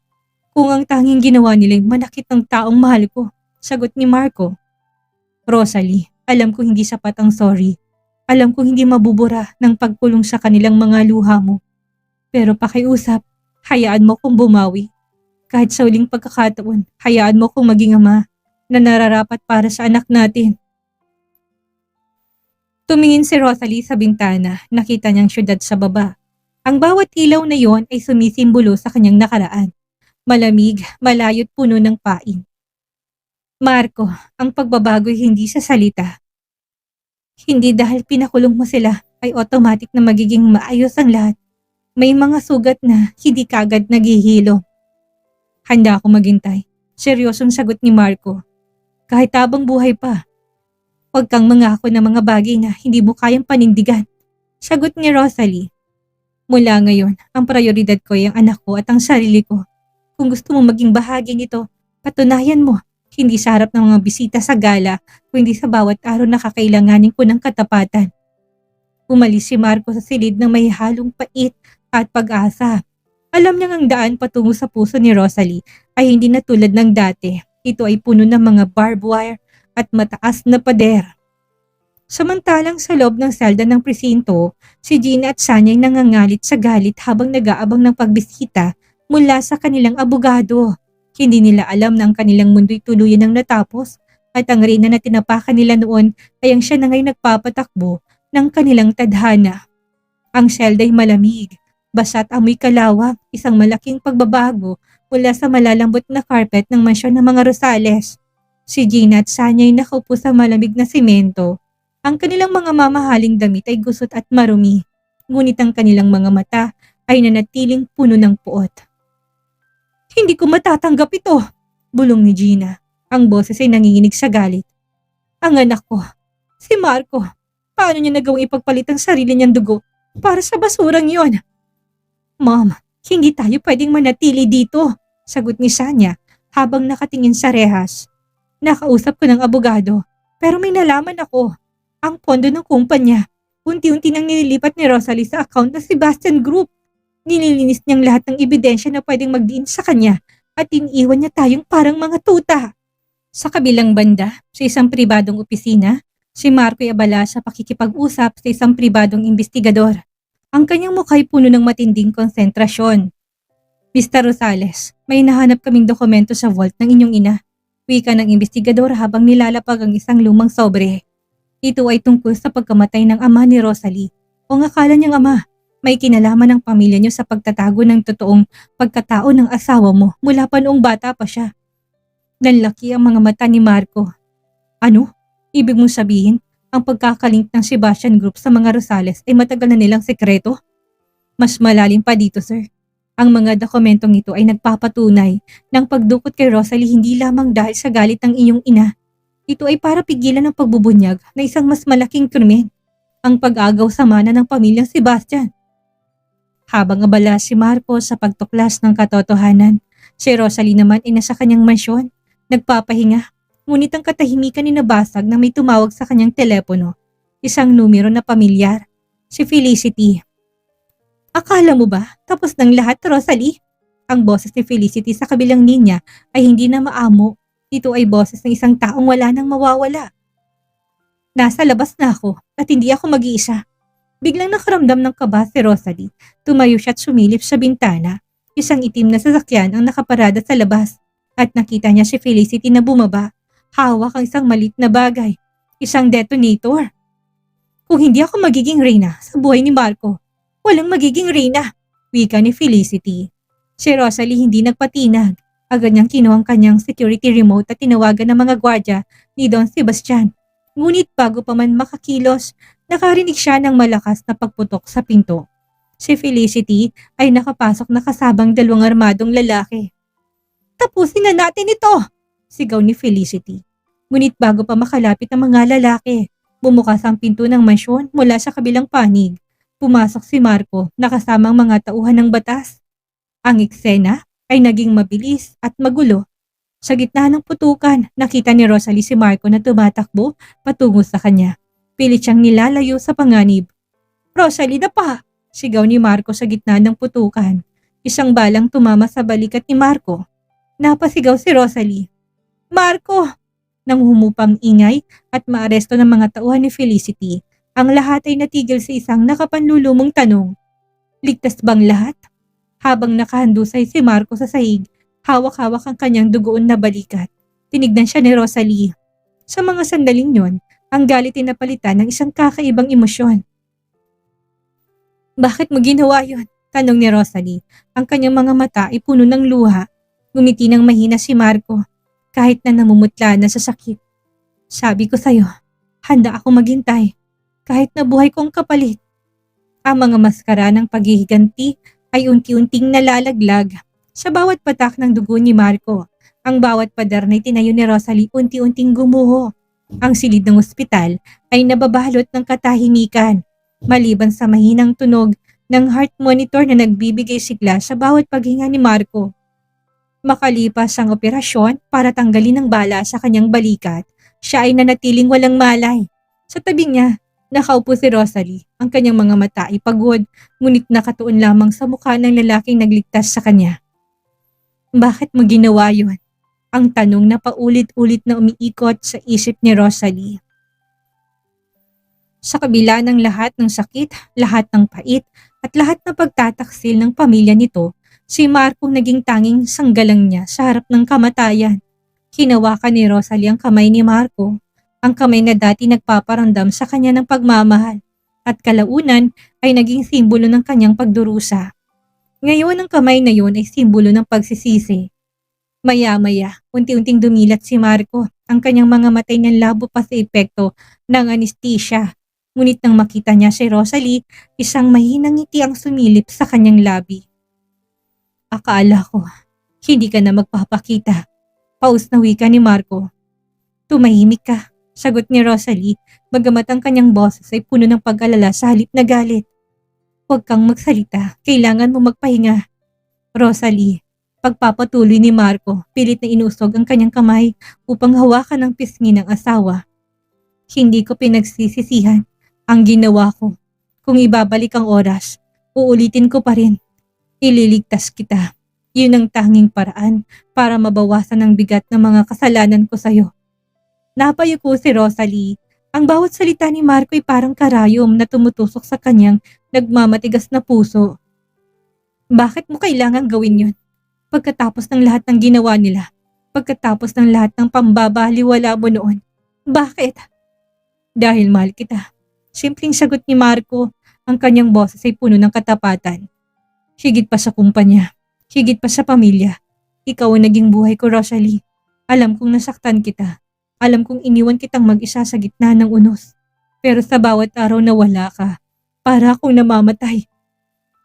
Kung ang tanging ginawa nila ay manakit ng taong mahal ko, sagot ni Marco. Rosalie, alam ko hindi sapat ang sorry. Alam ko hindi mabubura ng pagkulong sa kanilang mga luha mo. Pero pakiusap, hayaan mo kong bumawi. Kahit sa uling pagkakataon, hayaan mo kong maging ama na nararapat para sa anak natin. Tumingin si Rosalie sa bintana, nakita niyang syudad sa baba. Ang bawat ilaw na yon ay sumisimbolo sa kanyang nakaraan. Malamig, malayo't puno ng pain. Marco, ang pagbabago ay hindi sa salita. Hindi dahil pinakulong mo sila ay automatic na magiging maayos ang lahat. May mga sugat na hindi kagad naghihilo. Handa ako maghintay. Seryosong sagot ni Marco. Kahit habang buhay pa. Huwag kang mangako ng mga bagay na hindi mo kayang panindigan. Sagot ni Rosalie. Mula ngayon, ang prioridad ko ay ang anak ko at ang sarili ko. Kung gusto mo maging bahagi nito, patunayan mo. Hindi sa harap ng mga bisita sa gala, kundi sa bawat araw na kakailanganin ko ng katapatan. Umalis si Marco sa silid ng may halong pait at pag-asa. Alam niyang ang daan patungo sa puso ni Rosalie ay hindi na tulad ng dati. Ito ay puno ng mga barbed wire at mataas na pader. Samantalang sa loob ng selda ng presinto, si Gina at Sanya ay nangangalit sa galit habang nag-aabang ng pagbisita mula sa kanilang abogado. Hindi nila alam na ang kanilang mundo'y tuluyan ng natapos at ang reyna na tinapakan nila noon ay ang siya na nga'y nagpapatakbo ng kanilang tadhana. Ang selda ay malamig, basa't amoy kalawang, isang malaking pagbabago mula sa malalambot na carpet ng mansyon ng mga Rosales. Si Gina at Sanya ay nakaupo sa malamig na simento. Ang kanilang mga mamahaling damit ay gusot at marumi, ngunit ang kanilang mga mata ay nanatiling puno ng puot. Hindi ko matatanggap ito, bulong ni Gina. Ang boses ay nanginginig sa galit. Ang anak ko, si Marco, paano niya nagawang ipagpalit ang sarili niyang dugo para sa basurang yon? Mom, hindi tayo pwedeng manatili dito, sagot ni Sanya habang nakatingin sa rehas. Nakausap ko ng abogado, pero may nalaman ako. Ang pondo ng kumpanya, unti-unti nang nililipat ni Rosalie sa account ng Sebastian Group. Nililinis niyang lahat ng ebidensya na pwedeng magdiin sa kanya at iniiwan niya tayong parang mga tuta. Sa kabilang banda, sa isang pribadong opisina, si Marco ay abala sa pakikipag-usap sa isang pribadong investigador. Ang kanyang mukha ay puno ng matinding konsentrasyon. Mr. Rosales, may nahanap kaming dokumento sa vault ng inyong ina. Wika ng investigador habang nilalapag ang isang lumang sobre. Ito ay tungkol sa pagkamatay ng ama ni Rosalie. O ang akala niyang ama, may kinalaman ng pamilya niyo sa pagtatago ng totoong pagkatao ng asawa mo mula pa noong bata pa siya. Nanlaki ang mga mata ni Marco. Ano? Ibig mong sabihin, ang pagkakalink ng Sebastian Group sa mga Rosales ay matagal na nilang sekreto? Mas malalim pa dito, sir. Ang mga dokumentong ito ay nagpapatunay ng pagdukot kay Rosalie hindi lamang dahil sa galit ng iyong ina. Ito ay para pigilan ang pagbubunyag na isang mas malaking krimen, ang pag-agaw sa mana ng pamilyang Sebastian. Habang abala si Marco sa pagtuklas ng katotohanan, si Rosalie naman ay nasa kanyang mansyon, nagpapahinga. Ngunit ang katahimikan ay nabasag na may tumawag sa kanyang telepono, isang numero na pamilyar, si Felicity. Akala mo ba tapos ng lahat, Rosalie? Ang boses ni Felicity sa kabilang linya ay hindi na maamo. Ito ay boses ng isang taong wala nang mawawala. Nasa labas na ako at hindi ako mag-iisa. Biglang nakaramdam ng kaba si Rosalie. Tumayo siya at sumilip sa bintana. Isang itim na sasakyan ang nakaparada sa labas at nakita niya si Felicity na bumaba. Hawak ang isang maliit na bagay. Isang detonator. Kung hindi ako magiging reyna sa buhay ni Marco, walang magiging reyna, wika ni Felicity. Si Rosalie hindi nagpatinag. Agad niyang kinuha ang kanyang security remote at tinawagan ng mga gwardya ni Don Sebastian. Ngunit bago pa man makakilos, nakarinig siya ng malakas na pagputok sa pinto. Si Felicity ay nakapasok na kasabang dalawang armadong lalaki. Tapusin na natin ito! Sigaw ni Felicity. Ngunit bago pa makalapit ang mga lalaki, bumukas ang pinto ng mansyon mula sa kabilang panig. Pumasok si Marco na kasamang mga tauhan ng batas. Ang eksena ay naging mabilis at magulo. Sa gitna ng putukan, nakita ni Rosalie si Marco na tumatakbo patungo sa kanya. Pilit siyang nilalayo sa panganib. "Rosalie, dapa!" Sigaw ni Marco sa gitna ng putukan. Isang balang tumama sa balikat ni Marco. Napasigaw si Rosalie. "Marco!" Nang humupang ingay at maaresto ng mga tauhan ni Felicity, ang lahat ay natigil sa isang nakapanlulumong tanong. Ligtas bang lahat? Habang nakahandusay si Marco sa sahig, hawak-hawak ang kanyang dugoon na balikat. Tinignan siya ni Rosalie. Sa mga sandaling yon, ang galit ay napalitan ng isang kakaibang emosyon. "Bakit mo ginawa yon?" Tanong ni Rosalie. Ang kanyang mga mata ay puno ng luha. Ngumiti ng mahina si Marco, kahit na namumutla na sa sakit. "Sabi ko sa'yo, handa ako maghintay, kahit na buhay kong kapalit." Ang mga maskara ng paghihiganti ay unti-unting nalalaglag. Sa bawat patak ng dugo ni Marco, ang bawat pader na itinayo ni Rosalie unti-unting gumuho. Ang silid ng ospital ay nababalot ng katahimikan, maliban sa mahinang tunog ng heart monitor na nagbibigay sigla sa bawat paghinga ni Marco. Makalipas ang operasyon para tanggalin ang bala sa kanyang balikat, siya ay nanatiling walang malay. Sa tabi niya, nakaupo si Rosalie. Ang kanyang mga mata ay pagod, ngunit nakatuon lamang sa mukha ng lalaking nagligtas sa kanya. "Bakit mo ginawa yun?" Ang tanong na paulit-ulit na umiikot sa isip ni Rosalie. Sa kabila ng lahat ng sakit, lahat ng pait, at lahat ng pagtataksil ng pamilya nito, si Marco naging tanging sanggalang niya sa harap ng kamatayan. Hinawakan ni Rosalie ang kamay ni Marco, ang kamay na dati nagpaparamdam sa kanya ng pagmamahal, at kalaunan ay naging simbolo ng kanyang pagdurusa. Ngayon ang kamay na yun ay simbolo ng pagsisisi. Maya-maya, unti-unting dumilat si Marco. Ang kanyang mga matay nanlabo pa sa epekto ng anesthesia. Ngunit nang makita niya si Rosalie, isang mahinang ngiti ang sumilip sa kanyang labi. "Akala ko, hindi ka na magpapakita." Paus na wika ni Marco. "Tumahimik ka," sagot ni Rosalie, bagamat ang kanyang boses ay puno ng pag-alala sa halip na galit. "Huwag kang magsalita, kailangan mo magpahinga." "Rosalie," pagpapatuloy ni Marco, pilit na inusog ang kanyang kamay upang hawakan ang pisngi ng asawa. "Hindi ko pinagsisisihan ang ginawa ko. Kung ibabalik ang oras, uulitin ko pa rin. Ililigtas kita. Yun ang tanging paraan para mabawasan ang bigat ng mga kasalanan ko sa'yo." Napayuko si Rosalie. Ang bawat salita ni Marco ay parang karayom na tumutusok sa kanyang nagmamatigas na puso. "Bakit mo kailangang gawin yun? Pagkatapos ng lahat ng ginawa nila, pagkatapos ng lahat ng pambabaliwala mo noon, bakit?" "Dahil mahal kita." Simpleng sagot ni Marco. Ang kanyang boses ay puno ng katapatan. "Higit pa sa kumpanya, higit pa sa pamilya. Ikaw ang naging buhay ko, Rosalie. Alam kong nasaktan kita. Alam kong iniwan kitang mag-isa sa gitna ng unos. Pero sa bawat araw na wala ka, para akong namamatay."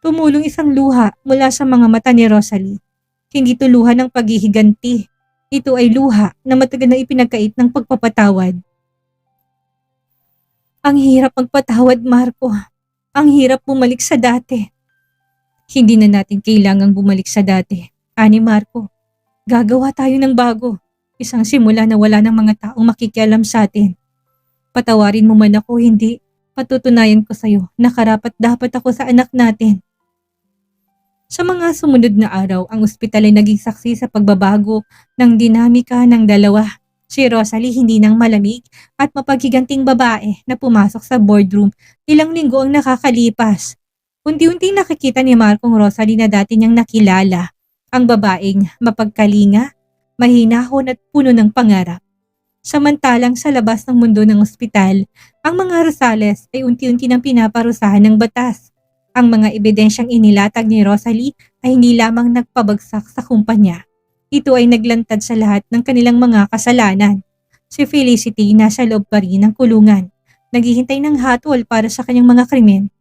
Tumulong isang luha mula sa mga mata ni Rosalie. Hindi ito luha ng paghihiganti. Ito ay luha na matagal na ipinagkait ng pagpapatawad. "Ang hirap magpatawad, Marco. Ang hirap bumalik sa dati." "Hindi na natin kailangang bumalik sa dati, ani Marco. Gagawa tayo ng bago. Isang simula na wala ng mga taong makikialam sa atin. Patawarin mo man ako, hindi. Patutunayan ko sa'yo na karapat-dapat ako sa anak natin." Sa mga sumunod na araw, ang ospital ay naging saksi sa pagbabago ng dinamika ng dalawa. Si Rosalie hindi nang malamig at mapaghiganting babae na pumasok sa boardroom ilang linggo ang nakakalipas. Unti-unting nakikita ni Marco ang Rosalie na dati niyang nakilala, ang babaeng mapagkalinga, mahinahon at puno ng pangarap. Samantalang sa labas ng mundo ng ospital, ang mga Rosales ay unti-unti nang pinaparusahan ng batas. Ang mga ebidensyang inilatag ni Rosalie ay hindi lamang nagpabagsak sa kumpanya. Ito ay naglantad sa lahat ng kanilang mga kasalanan. Si Felicity nasa loob pa rin ng kulungan, naghihintay ng hatol para sa kanyang mga krimen.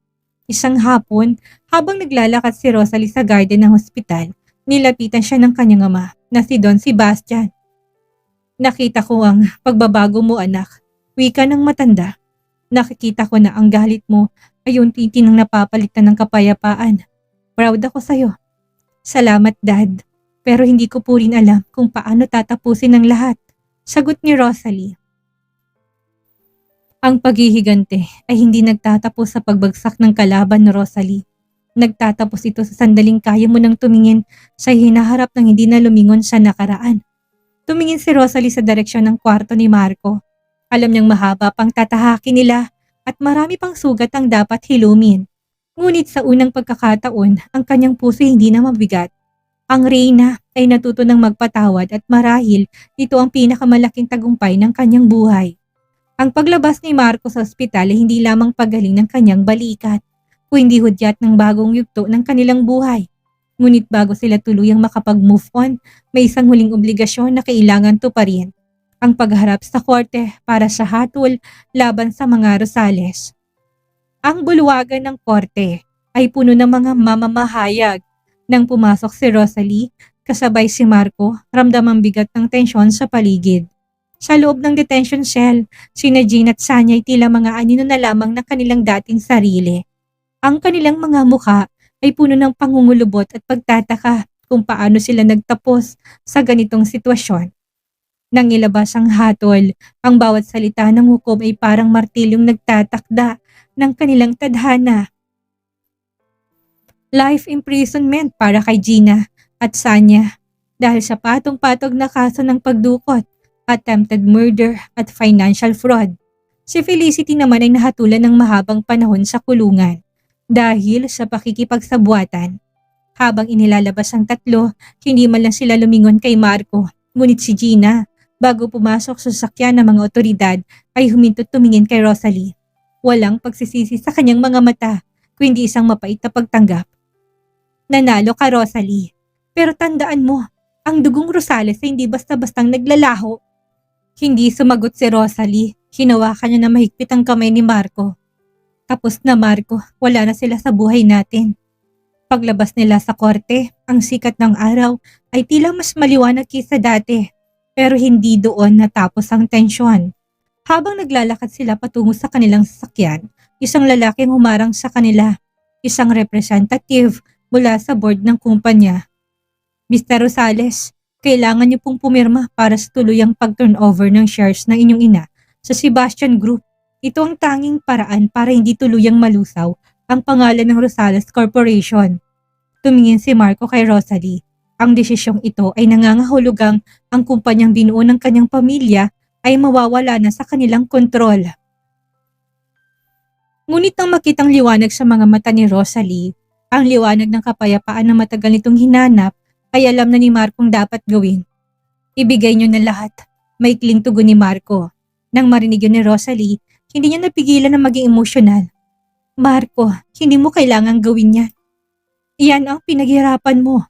Isang hapon, habang naglalakad si Rosalie sa garden ng hospital, nilapitan siya ng kanyang ama na si Don Sebastian. "Nakita ko ang pagbabago mo, anak," wika ng matanda. "Nakikita ko na ang galit mo ay unti-unti nang napapalitan ng kapayapaan. Proud ako sa'yo." "Salamat, Dad." Pero hindi ko po rin alam kung paano tatapusin ang lahat. Sagot ni Rosalie. Ang paghihigante ay hindi nagtatapos sa pagbagsak ng kalaban, Rosalie. Nagtatapos ito sa sandaling kaya mo nang tumingin sa hinaharap ng hindi na lumingon sa nakaraan. Tumingin si Rosalie sa direksyon ng kwarto ni Marco. Alam niyang mahaba pang tatahakin nila at marami pang sugat ang dapat hilumin. Ngunit sa unang pagkakataon, ang kanyang puso hindi na mabigat. Ang Reyna ay natuto ng magpatawad at marahil ito ang pinakamalaking tagumpay ng kanyang buhay. Ang paglabas ni Marco sa ospital ay hindi lamang paggaling ng kanyang balikat, kundi hudyat ng bagong yugto ng kanilang buhay. Ngunit bago sila tuluyang makapag-move on, may isang huling obligasyon na kailangan tuparin. Ang pagharap sa korte para sa hatol laban sa mga Rosales. Ang bulwagan ng korte ay puno ng mga mamamahayag. Nang pumasok si Rosalie, kasabay si Marco, ramdam ang bigat ng tensyon sa paligid. Sa loob ng detention cell, sina Jean at Sanya ay tila mga anino na lamang ng kanilang dating sarili. Ang kanilang mga mukha ay puno ng pangungulubot at pagtataka kung paano sila nagtapos sa ganitong sitwasyon. Nang ilabas ang hatol, ang bawat salita ng hukom ay parang martilyong nagtatakda ng kanilang tadhana. Life imprisonment para kay Gina at Sanya dahil sa patong-patog na kaso ng pagdukot, attempted murder at financial fraud. Si Felicity naman ay nahatulan ng mahabang panahon sa kulungan dahil sa pakikipagsabuatan. Habang inilalabas ang tatlo, hindi man lang sila lumingon kay Marco, ngunit si Gina, bago pumasok sa sasakyan ng mga otoridad, ay huminto tumingin kay Rosalie. Walang pagsisisi sa kanyang mga mata, kundi isang mapait na pagtanggap. Nanalo ka, Rosalie. Pero tandaan mo, ang dugong Rosales ay hindi basta-bastang naglalaho. Hindi sumagot si Rosalie. Hinawakan niya na mahigpit ang kamay ni Marco. Tapos na, Marco, wala na sila sa buhay natin. Paglabas nila sa korte, ang sikat ng araw ay tila mas maliwanag kaysa dati. Pero hindi doon natapos ang tensyon. Habang naglalakad sila patungo sa kanilang sasakyan, isang lalaking humarang sa kanila. Isang representative mula sa board ng kumpanya. Mr. Rosales, kailangan niyo pong pumirma para sa tuluyang pag-turnover ng shares ng inyong ina sa Sebastian Group. Ito ang tanging paraan para hindi tuluyang malusaw ang pangalan ng Rosales Corporation. Tumingin si Marco kay Rosalie. Ang desisyong ito ay nangangahulugang ang kumpanyang binuo ng kanyang pamilya ay mawawala na sa kanilang kontrol. Ngunit nang makitang liwanag sa mga mata ni Rosalie, ang liwanag ng kapayapaan na matagal nitong hinanap, ay alam na ni Marcong dapat gawin. Ibigay niyo na lahat. Maikling tugon ni Marco. Nang marinig yun ni Rosalie, hindi niya napigilan na maging emosyonal. Marco, hindi mo kailangang gawin yan. Iyan ang pinaghirapan mo.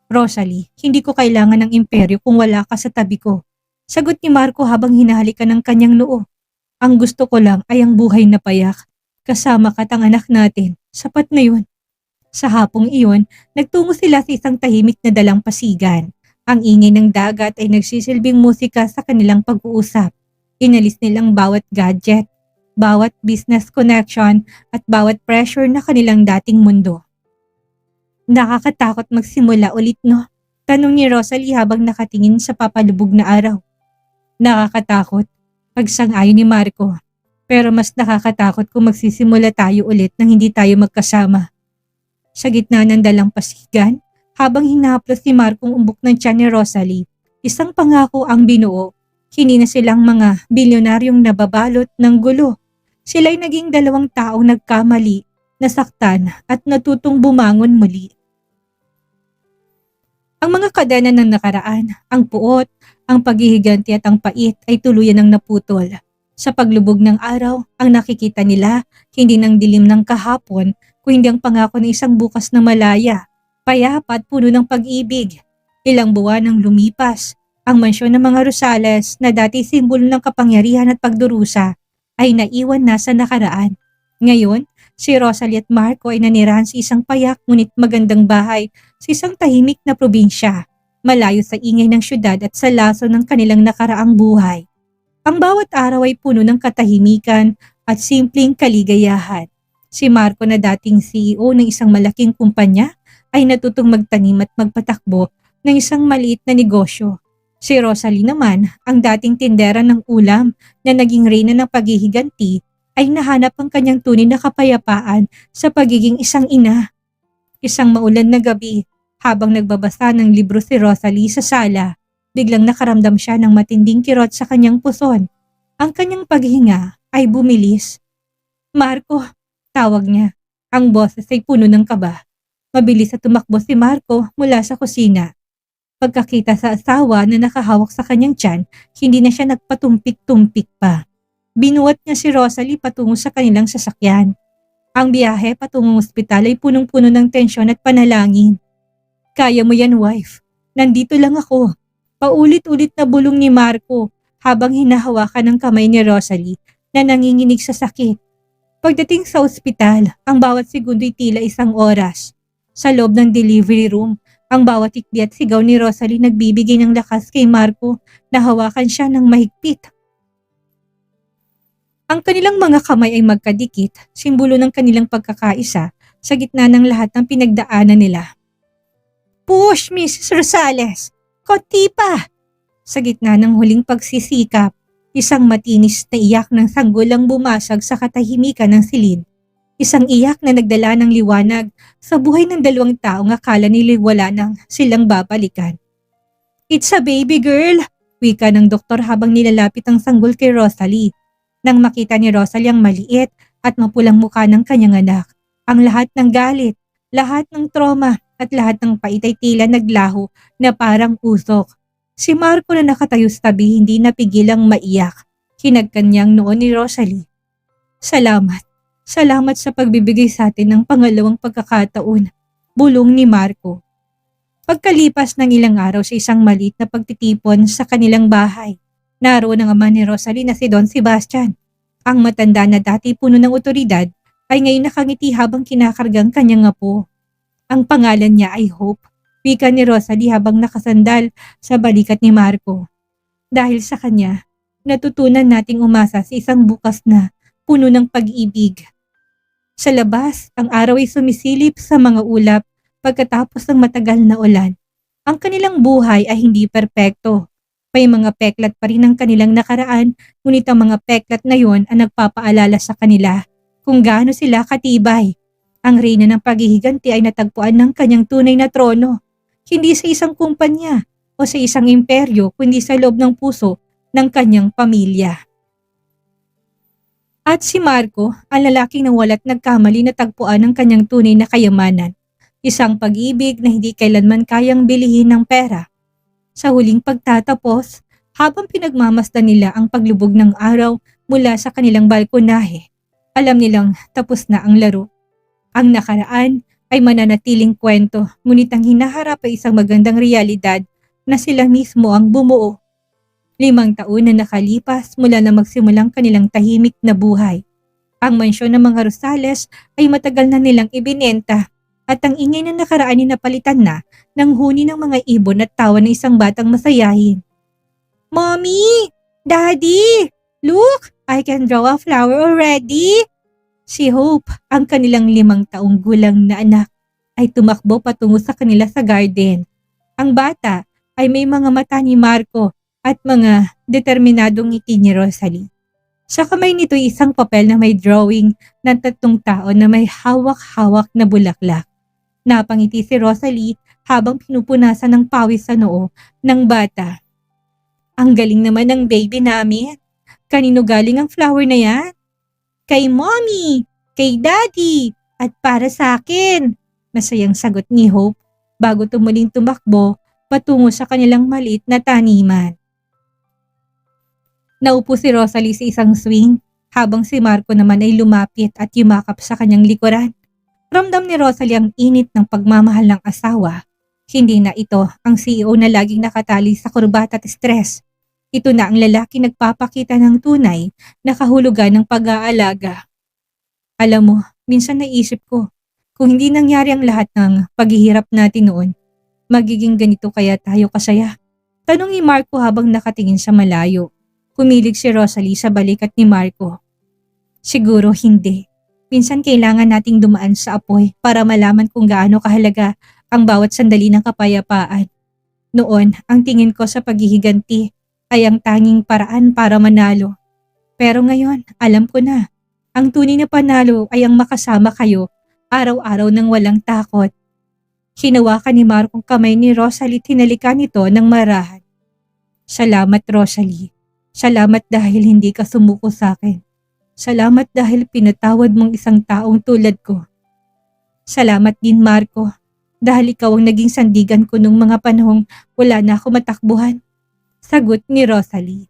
Rosalie, hindi ko kailangan ng imperyo kung wala ka sa tabi ko. Sagot ni Marco habang hinahalikan ng kanyang noo. Ang gusto ko lang ay ang buhay na payak. Kasama ka't ang anak natin. Sapat na yun. Sa hapong iyon, nagtungo sila sa isang tahimik na dalampasigan. Ang ingay ng dagat ay nagsisilbing musika sa kanilang pag-uusap. Inalis nilang bawat gadget, bawat business connection at bawat pressure na kanilang dating mundo. Nakakatakot magsimula ulit, no? Tanong ni Rosalie habang nakatingin sa papalubog na araw. Nakakatakot, pagsang-ayon ni Marco. Pero mas nakakatakot kung magsisimula tayo ulit nang hindi tayo magkasama. Sa gitna ng dalampasigan, habang hinaplos ni Marco ang umbok ng tiyan ni Rosalie, isang pangako ang binuo. Hindi na silang mga bilyonaryong nababalot ng gulo. Sila'y naging dalawang taong nagkamali, nasaktan at natutong bumangon muli. Ang mga kadena ng nakaraan, ang puot, ang paghihiganti at ang pait ay tuluyan ng naputol. Sa paglubog ng araw, ang nakikita nila hindi ng dilim ng kahapon, kundi ang pangako ng isang bukas na malaya, payapa at puno ng pag-ibig. Ilang buwan ang lumipas, ang mansyon ng mga Rosales na dati simbolo ng kapangyarihan at pagdurusa ay naiwan na sa nakaraan. Ngayon, si Rosalie at Marco ay nanirahan sa isang payak ngunit magandang bahay sa isang tahimik na probinsya, malayo sa ingay ng syudad at sa laso ng kanilang nakaraang buhay. Ang bawat araw ay puno ng katahimikan at simpleng kaligayahan. Si Marco na dating CEO ng isang malaking kumpanya ay natutong magtanim at magpatakbo ng isang maliit na negosyo. Si Rosalie naman, ang dating tindera ng ulam na naging reyna ng paghihiganti, ay nahanap ang kanyang tunay na kapayapaan sa pagiging isang ina. Isang maulan na gabi, habang nagbabasa ng libro si Rosalie sa sala, biglang nakaramdam siya ng matinding kirot sa kanyang puson. Ang kanyang paghinga ay bumilis. "Marco," tawag niya. Ang boses ay puno ng kaba. Mabilis na tumakbo si Marco mula sa kusina. Pagkakita sa asawa na nakahawak sa kanyang tiyan, hindi na siya nagpatumpik-tumpik pa. Binuhat niya si Rosalie patungo sa kanilang sasakyan. Ang biyahe patungong ospital ay punong-puno ng tensyon at panalangin. "Kaya mo yan, wife. Nandito lang ako." Paulit-ulit na bulong ni Marco habang hinahawakan ng kamay ni Rosalie na nanginginig sa sakit. Pagdating sa ospital, ang bawat segundo'y tila isang oras. Sa loob ng delivery room, ang bawat ikbi at sigaw ni Rosalie nagbibigay ng lakas kay Marco na hawakan siya ng mahigpit. Ang kanilang mga kamay ay magkadikit, simbolo ng kanilang pagkakaisa sa gitna ng lahat ng pinagdaanan nila. "Push, Mrs. Rosales! Konti pa!" Sa gitna ng huling pagsisikap, isang matinis na iyak ng sanggol ang bumasag sa katahimikan ng silid. Isang iyak na nagdala ng liwanag sa buhay ng dalawang taong akala nila wala nang silang babalikan. "It's a baby girl," wika ng doktor habang nilalapit ang sanggol kay Rosalie. Nang makita ni Rosalie ang maliit at mapulang mukha ng kanyang anak, ang lahat ng galit, lahat ng trauma at lahat ng pait ay tila naglaho na parang usok. Si Marco na nakatayo sa tabi hindi napigilang maiyak. Hinagkan niya ang noo ni Rosalie. "Salamat. Salamat sa pagbibigay sa atin ng pangalawang pagkakataon," bulong ni Marco. Pagkalipas ng ilang araw sa isang maliit na pagtitipon sa kanilang bahay, naroon ang ama ni Rosalie na si Don Sebastian. Ang matanda na dati puno ng otoridad ay ngayon nakangiti habang kinakargang kanyang apo. Ang pangalan niya ay Hope, wika ni Rosalie habang nakasandal sa balikat ni Marco. "Dahil sa kanya, natutunan nating umasa sa isang bukas na puno ng pag-ibig." Sa labas, ang araw ay sumisilip sa mga ulap pagkatapos ng matagal na ulan. Ang kanilang buhay ay hindi perpekto. May mga peklat pa rin ang kanilang nakaraan, ngunit ang mga peklat na yon ang nagpapaalala sa kanila kung gaano sila katibay. Ang reyna ng paghihiganti ay natagpuan ng kanyang tunay na trono, hindi sa isang kumpanya o sa isang imperyo kundi sa loob ng puso ng kanyang pamilya. At si Marco, ang lalaking nawalat nagkamali na tagpuan ng kanyang tunay na kayamanan, isang pag-ibig na hindi kailanman kayang bilihin ng pera. Sa huling pagtatapos, habang pinagmamasdan nila ang paglubog ng araw mula sa kanilang balkonahe, alam nilang tapos na ang laro. Ang nakaraan ay mananatiling kwento, ngunit ang hinaharap ay isang magandang realidad na sila mismo ang bumuo. 5 taon na nakalipas mula na magsimulang kanilang tahimik na buhay. Ang mansyon ng mga Rosales ay matagal na nilang ibinenta at ang ingay na nakaraan ay napalitan na ng huni ng mga ibon at tawa ng isang batang masayahin. "Mommy! Daddy! Look! I can draw a flower already!" Si Hope, ang kanilang 5 taong gulang na anak, ay tumakbo patungo sa kanila sa garden. Ang bata ay may mga mata ni Marco at mga determinadong ngiti ni Rosalie. Sa kamay nito ay isang papel na may drawing ng 3 tao na may hawak-hawak na bulaklak. Napangiti si Rosalie habang pinupunasan ng pawis sa noo ng bata. "Ang galing naman ng baby namin. Kanino galing ang flower na yan?" "Kay mommy, kay daddy, at para sa akin," masayang sagot ni Hope bago tumuling tumakbo patungo sa kanilang maliit na taniman. Naupo si Rosalie sa isang swing habang si Marco naman ay lumapit at yumakap sa kanyang likuran. Ramdam ni Rosalie ang init ng pagmamahal ng asawa. Hindi na ito ang CEO na laging nakatali sa kurbat at stress. Ito na ang lalaki nagpapakita ng tunay na kahulugan ng pag-aalaga. "Alam mo, minsan naisip ko, kung hindi nangyari ang lahat ng paghihirap natin noon, magiging ganito kaya tayo kasaya?" Tanong ni Marco habang nakatingin sa malayo. Kumilig si Rosalie sa balikat ni Marco. "Siguro hindi. Minsan kailangan nating dumaan sa apoy para malaman kung gaano kahalaga ang bawat sandali ng kapayapaan. Noon, ang tingin ko sa paghihiganti ay ang tanging paraan para manalo. Pero ngayon, alam ko na, ang tunay na panalo ay ang makasama kayo araw-araw ng walang takot. Hinawakan ni Marco ang kamay ni Rosalie at hinalikan ito ng marahan. Salamat Rosalie. Salamat dahil hindi ka sumuko sa akin. Salamat dahil pinatawad mong isang taong tulad ko. Salamat din Marco, dahil ikaw ang naging sandigan ko nung mga panahong wala na ako matakbuhan. Sagot ni Rosalie.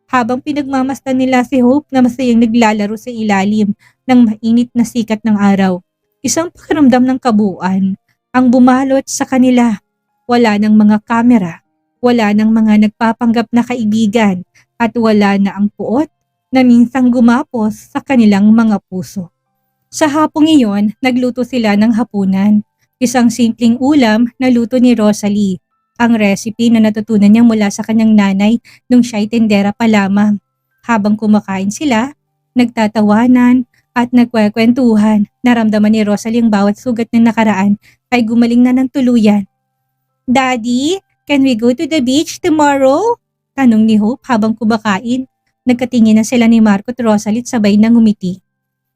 Habang pinagmamasdan nila si Hope na masayang naglalaro sa ilalim ng mainit na sikat ng araw, isang pakiramdam ng kabuuan ang bumalot sa kanila. Wala ng mga kamera, wala ng mga nagpapanggap na kaibigan, at wala na ang puot na minsang gumapos sa kanilang mga puso. Sa hapong iyon, nagluto sila ng hapunan. Isang simpleng ulam na luto ni Rosalie. Ang recipe na natutunan niya mula sa kanyang nanay nung siya'y tendera pa lamang. Habang kumakain sila, nagtatawanan at nagkwekwentuhan, naramdaman ni Rosalie ang bawat sugat na nakaraan ay gumaling na ng tuluyan. Daddy, can we go to the beach tomorrow? Tanong ni Hope habang kumakain. Nagkatingin na sila ni Marco at Rosalie sabay nang ngumiti.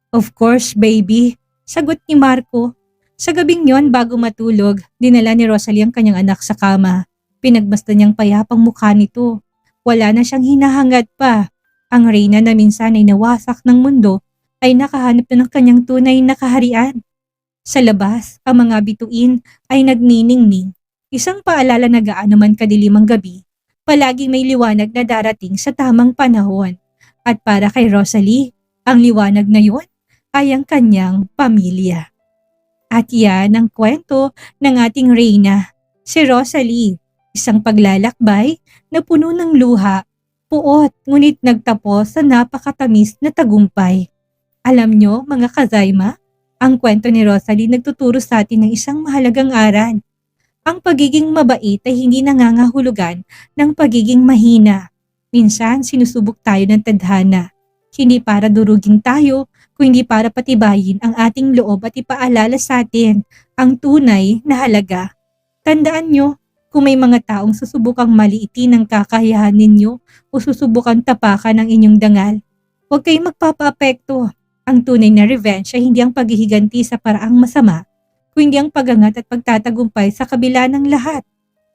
Of course, baby, sagot ni Marco. Sa gabing yon bago matulog, dinala ni Rosalie ang kanyang anak sa kama. Pinagbasta niyang payapang mukha nito. Wala na siyang hinahangad pa. Ang reyna na minsan ay nawasak ng mundo ay nakahanap na ng kanyang tunay na kaharian. Sa labas, ang mga bituin ay nagniningning. Isang paalala na gaano man kadilim ang gabi, palaging may liwanag na darating sa tamang panahon. At para kay Rosalie, ang liwanag na yon ay ang kanyang pamilya. At yan ang kwento ng ating reyna, si Rosalie, isang paglalakbay na puno ng luha, puot ngunit nagtapos sa napakatamis na tagumpay. Alam nyo mga kazayma, ang kwento ni Rosalie nagtuturo sa atin ng isang mahalagang aral. Ang pagiging mabait ay hindi nangangahulugan ng pagiging mahina. Minsan sinusubok tayo ng tadhana, hindi para durugin tayo, kundi para patibayin ang ating loob at ipaalala sa atin ang tunay na halaga. Tandaan nyo, kung may mga taong susubukang maliitin ang kakayahan ninyo o susubukang tapakan ang inyong dangal, huwag kayong magpapaapekto. Ang tunay na revenge ay hindi ang paghihiganti sa paraang masama, kundi ang pagangat at pagtatagumpay sa kabila ng lahat.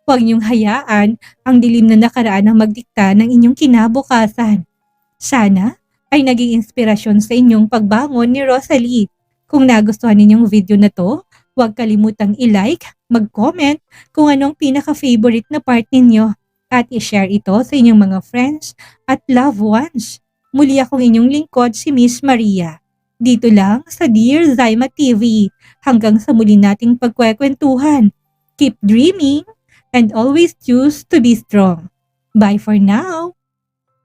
Huwag niyong hayaan ang dilim na nakaraan ang magdikta ng inyong kinabukasan. Sana ay naging inspirasyon sa inyong pagbangon ni Rosalie. Kung nagustuhan ninyong video na to, huwag kalimutang i-like, mag-comment kung anong pinaka-favorite na part ninyo at i-share ito sa inyong mga friends at loved ones. Muli akong inyong lingkod si Miss Maria. Dito lang sa Dear Zyma TV. Hanggang sa muli nating pagkwekwentuhan. Keep dreaming and always choose to be strong. Bye for now!